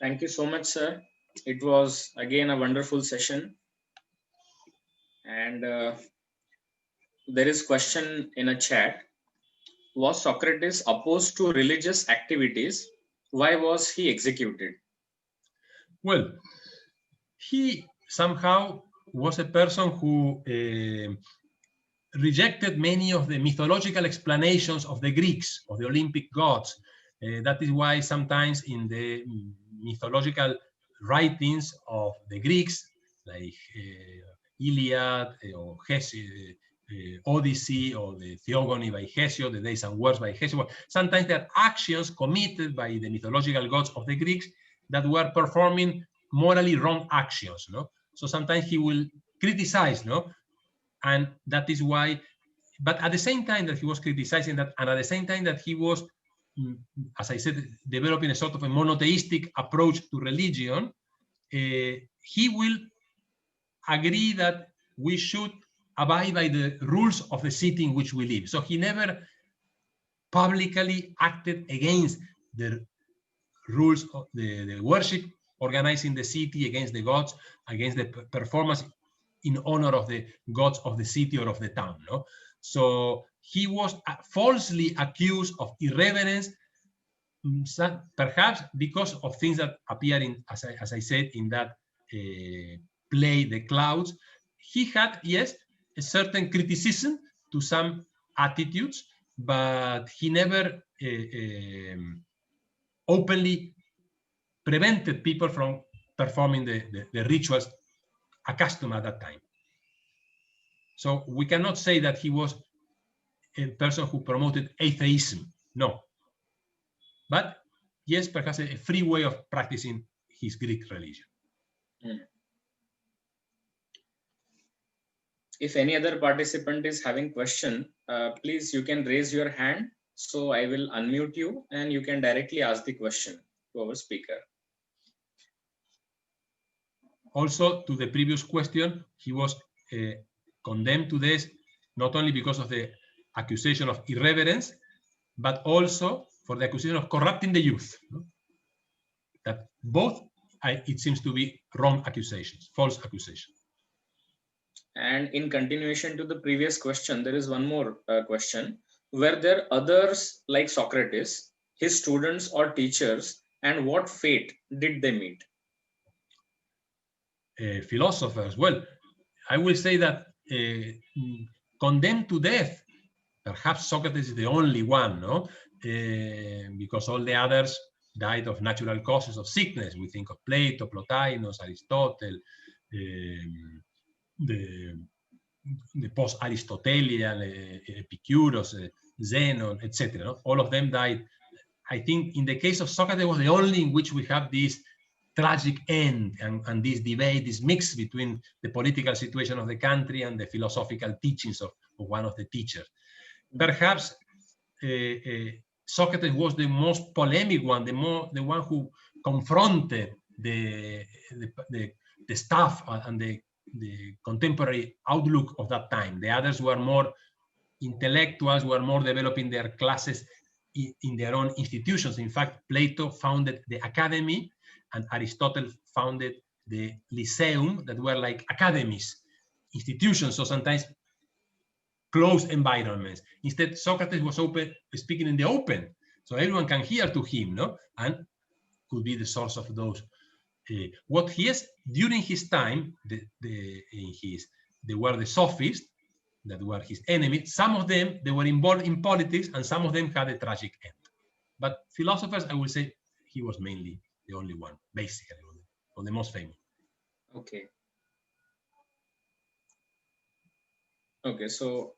Thank you so much, sir. It was again a wonderful session. And there is question in a chat. Was Socrates opposed to religious activities? Why was he executed? Well, he somehow was a person who rejected many of the mythological explanations of the Greeks, of the Olympic gods. That is why sometimes in the mythological writings of the Greeks, like Iliad or Odyssey, or the Theogony by Hesiod, the Days and Works by Hesiod, sometimes there are actions committed by the mythological gods of the Greeks that were performing morally wrong actions. No? So sometimes he will criticize, no? And that is why, but at the same time that he was criticizing that, and at the same time that he was, as I said, developing a sort of a monotheistic approach to religion, he will agree that we should abide by the rules of the city in which we live. So he never publicly acted against the rules of the worship organized in the city, against the gods, against the performance in honor of the gods of the city or of the town. No? So he was falsely accused of irreverence, perhaps because of things that appear in, as I said, in that play, The Clouds. He had, yes, a certain criticism to some attitudes, but he never openly prevented people from performing the rituals accustomed at that time. So we cannot say that he was a person who promoted atheism, no. But yes, perhaps a free way of practicing his Greek religion. If any other participant is having question, please, you can raise your hand. So I will unmute you and you can directly ask the question to our speaker. Also, to the previous question, he was condemned to death not only because of the accusation of irreverence, but also for the accusation of corrupting the youth. That both, it seems to be wrong accusations, false accusations. And in continuation to the previous question, there is one more question. Were there others like Socrates, his students or teachers, and what fate did they meet? Philosophers, well, I will say that condemned to death, perhaps Socrates is the only one, no? Because all the others died of natural causes of sickness. We think of Plato, Plotinus, Aristotle, the post-Aristotelian, Epicurus, Zeno, etc. No? All of them died. I think in the case of Socrates was the only in which we have this tragic end and this debate, this mix between the political situation of the country and the philosophical teachings of one of the teachers. Perhaps Socrates was the most polemic one, the one who confronted the staff and the contemporary outlook of that time. The others were more intellectuals, were more developing their classes in their own institutions. In fact, Plato founded the academy and Aristotle founded the lyceum, that were like academies, institutions, so sometimes closed environments. Instead, Socrates was speaking in the open, so everyone can hear to him, no? And could be the source of those. What he is during his time, they were the Sophists, that were his enemies. Some of them, they were involved in politics, and some of them had a tragic end. But philosophers, I would say he was mainly the only one, basically, or the most famous. Okay. Okay, so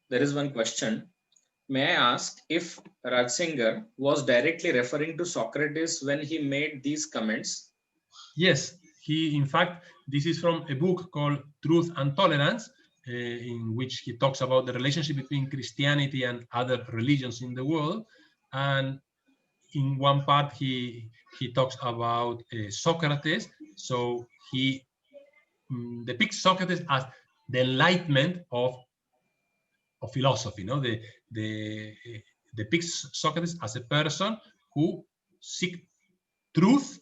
there is one question. May I ask if Ratzinger was directly referring to Socrates when he made these comments? Yes, in fact, this is from a book called Truth and Tolerance, in which he talks about the relationship between Christianity and other religions in the world. And in one part, he talks about Socrates. So he depicts Socrates as the enlightenment of philosophy. No, depicts Socrates as a person who seeks truth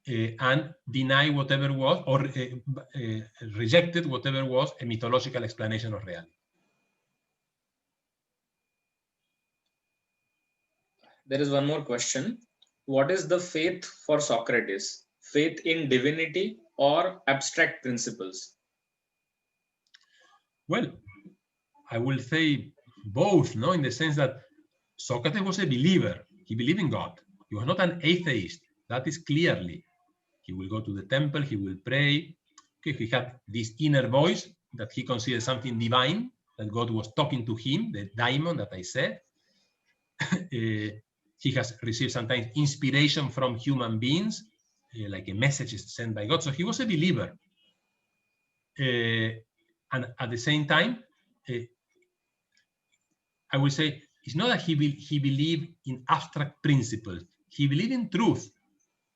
and deny whatever was, or rejected whatever was a mythological explanation of reality. There is one more question. What is the faith for Socrates? Faith in divinity or abstract principles? Well, I will say both, no, in the sense that Socrates was a believer. He believed in God. He was not an atheist. That is clearly. He will go to the temple, he will pray. Okay, he had this inner voice that he considered something divine, that God was talking to him, the daimon that I said. He has received sometimes inspiration from human beings, like a message is sent by God. So he was a believer. And at the same time, I would say it's not that he believed in abstract principles. He believed in truth.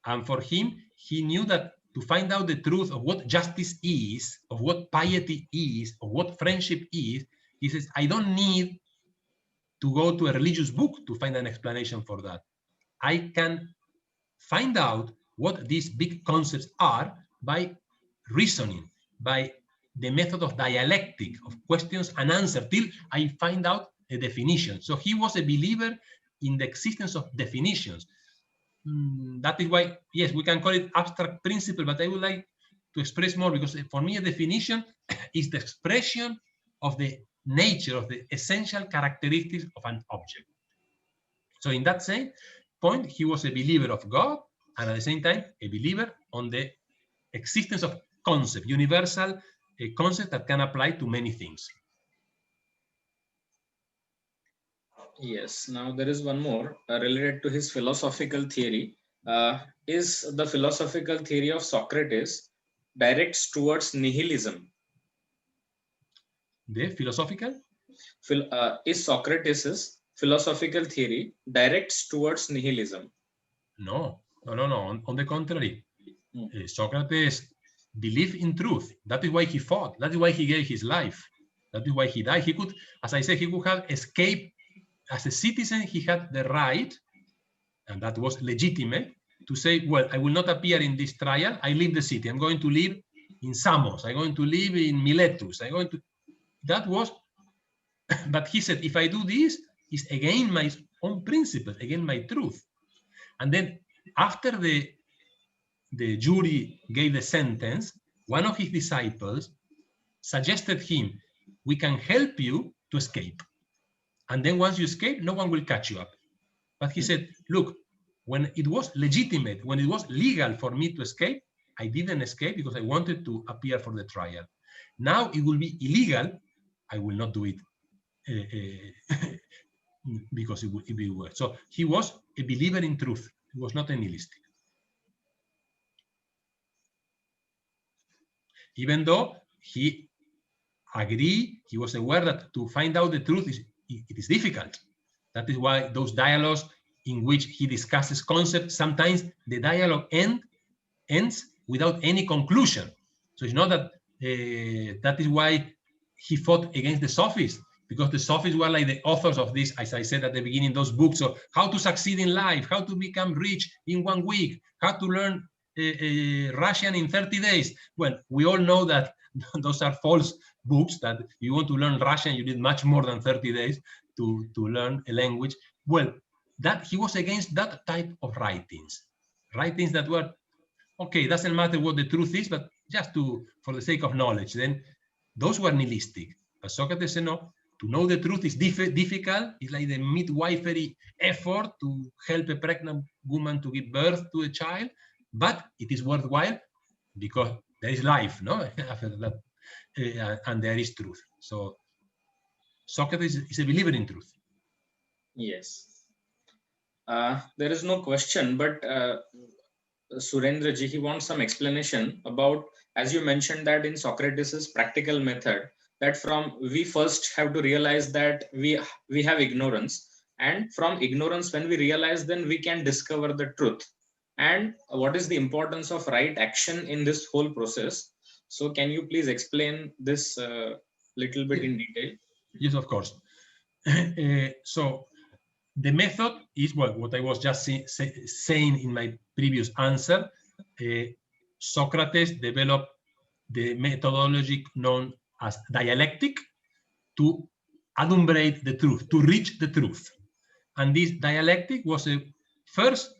And for him, he knew that to find out the truth of what justice is, of what piety is, of what friendship is, he says, I don't need to go to a religious book to find an explanation for that. I can find out what these big concepts are by reasoning, by the method of dialectic, of questions and answers, till I find out a definition. So he was a believer in the existence of definitions. That is why, yes, we can call it abstract principle, but I would like to express more, because for me, a definition is the expression of the nature, of the essential characteristics of an object. So in that same point, he was a believer of God, and at the same time, a believer on the existence of concept, universal concept that can apply to many things. Yes, now there is one more related to his philosophical theory. Is the philosophical theory of Socrates directs towards nihilism? The philosophical? Is Socrates' philosophical theory directs towards nihilism? No. On the contrary, Socrates believed in truth. That is why he fought. That is why he gave his life. That is why he died. He could, as I said, he could have escaped. As a citizen, he had the right, and that was legitimate, to say, well, I will not appear in this trial. I leave the city. I'm going to live in Samos. I'm going to live in Miletus. That was, but he said, if I do this, it's against my own principles, against my truth. And then after the jury gave the sentence, one of his disciples suggested him, we can help you to escape. And then once you escape, no one will catch you up. But he said, look, when it was legitimate, when it was legal for me to escape, I didn't escape because I wanted to appear for the trial. Now it will be illegal. I will not do it because it would be worse. So he was a believer in truth. He was not a nihilistic. Even though he agreed, he was aware that to find out the truth it is difficult. That is why those dialogues in which he discusses concepts, sometimes the dialogue ends without any conclusion. So it's not that that is why he fought against the Sophists, because the Sophists were like the authors of this, as I said at the beginning, those books of how to succeed in life, how to become rich in 1 week, how to learn Russian in 30 days. Well, we all know that those are false books, that you want to learn Russian, you need much more than 30 days to learn a language. Well, that he was against that type of writings that were, okay, doesn't matter what the truth is, but just for the sake of knowledge. Then those were nihilistic. But Socrates said, no, to know the truth is difficult. It's like the midwifery effort to help a pregnant woman to give birth to a child, but it is worthwhile because there is life, no? After that, and there is truth. So Socrates is a believer in truth. Yes. There is no question, but Surendra ji, he wants some explanation about, as you mentioned that in Socrates' practical method, that we first have to realize that we have ignorance, and from ignorance, when we realize, then we can discover the truth. And what is the importance of right action in this whole process? So can you please explain this little bit in detail? Yes, of course. So the method is what I was just saying in my previous answer. Socrates developed the methodology known as dialectic to adumbrate the truth, to reach the truth. And this dialectic was first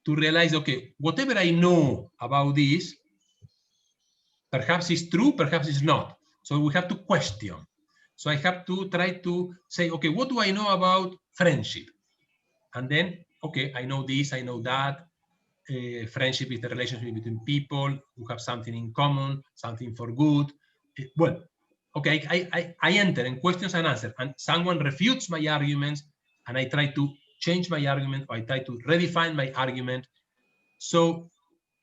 to realize, okay, whatever I know about this, perhaps it's true, perhaps it's not. So we have to question. So I have to try to say, okay, what do I know about friendship? And then, okay, I know this, I know that. Friendship is the relationship between people who have something in common, something for good. Well, okay, I enter in questions and answers, and someone refutes my arguments, and I try to change my argument, or I try to redefine my argument. So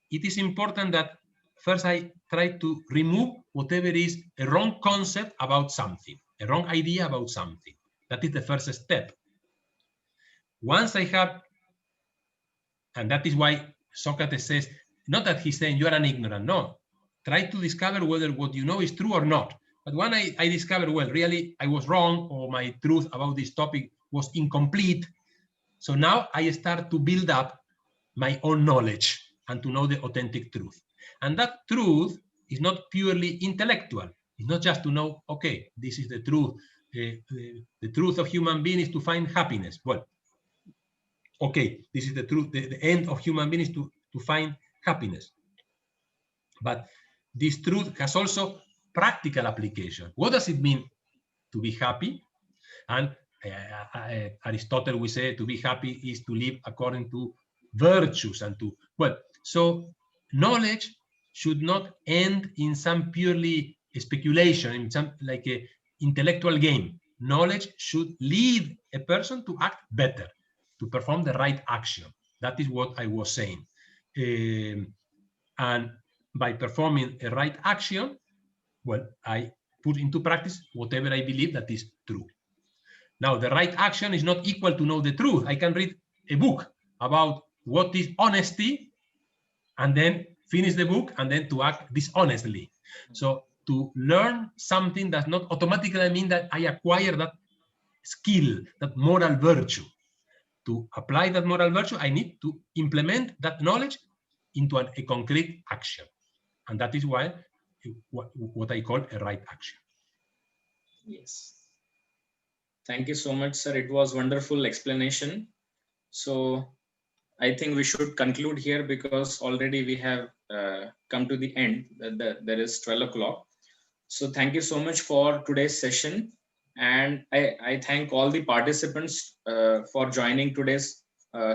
it is important that first I try to remove whatever is a wrong concept about something, a wrong idea about something. That is the first step. Once I have, and that is why Socrates says, not that he's saying you are an ignorant, no. Try to discover whether what you know is true or not. But when I discover, well, really I was wrong, or my truth about this topic was incomplete. So now I start to build up my own knowledge and to know the authentic truth. And that truth is not purely intellectual. It's not just to know, okay, this is the truth. The truth of human being is to find happiness. Well, okay, this is the truth. The end of human being is to find happiness. But this truth has also practical application. What does it mean to be happy? And Aristotle will say to be happy is to live according to virtues and to, well, so knowledge should not end in some purely speculation, in some like a intellectual game. Knowledge should lead a person to act better, to perform the right action. That is what I was saying. And by performing a right action, well, I put into practice whatever I believe that is true. Now, the right action is not equal to know the truth. I can read a book about what is honesty and then finish the book and then to act dishonestly. So to learn something does not automatically mean that I acquire that skill, that moral virtue. To apply that moral virtue, I need to implement that knowledge into a concrete action. And that is why what I call a right action. Yes. Thank you so much, sir. It was wonderful explanation. So I think we should conclude here because already we have come to the end. There is 12 o'clock. So thank you so much for today's session. And I thank all the participants for joining today's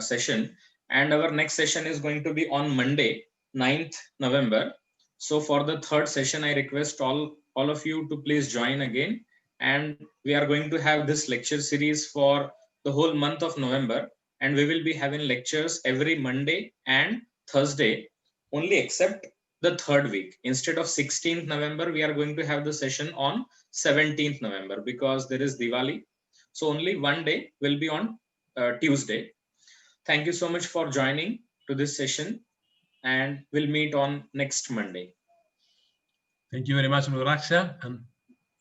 session. And our next session is going to be on Monday, 9th November. So for the third session, I request all of you to please join again. And we are going to have this lecture series for the whole month of November. And we will be having lectures every Monday and Thursday, only except the third week. Instead of 16th November, we are going to have the session on 17th November because there is Diwali. So only one day will be on Tuesday. Thank you so much for joining to this session, and we'll meet on next Monday. Thank you very much, Rudraksha, and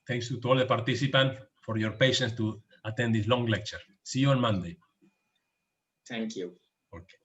thanks to all the participants for your patience to attend this long lecture. See you on Monday. Thank you. Okay.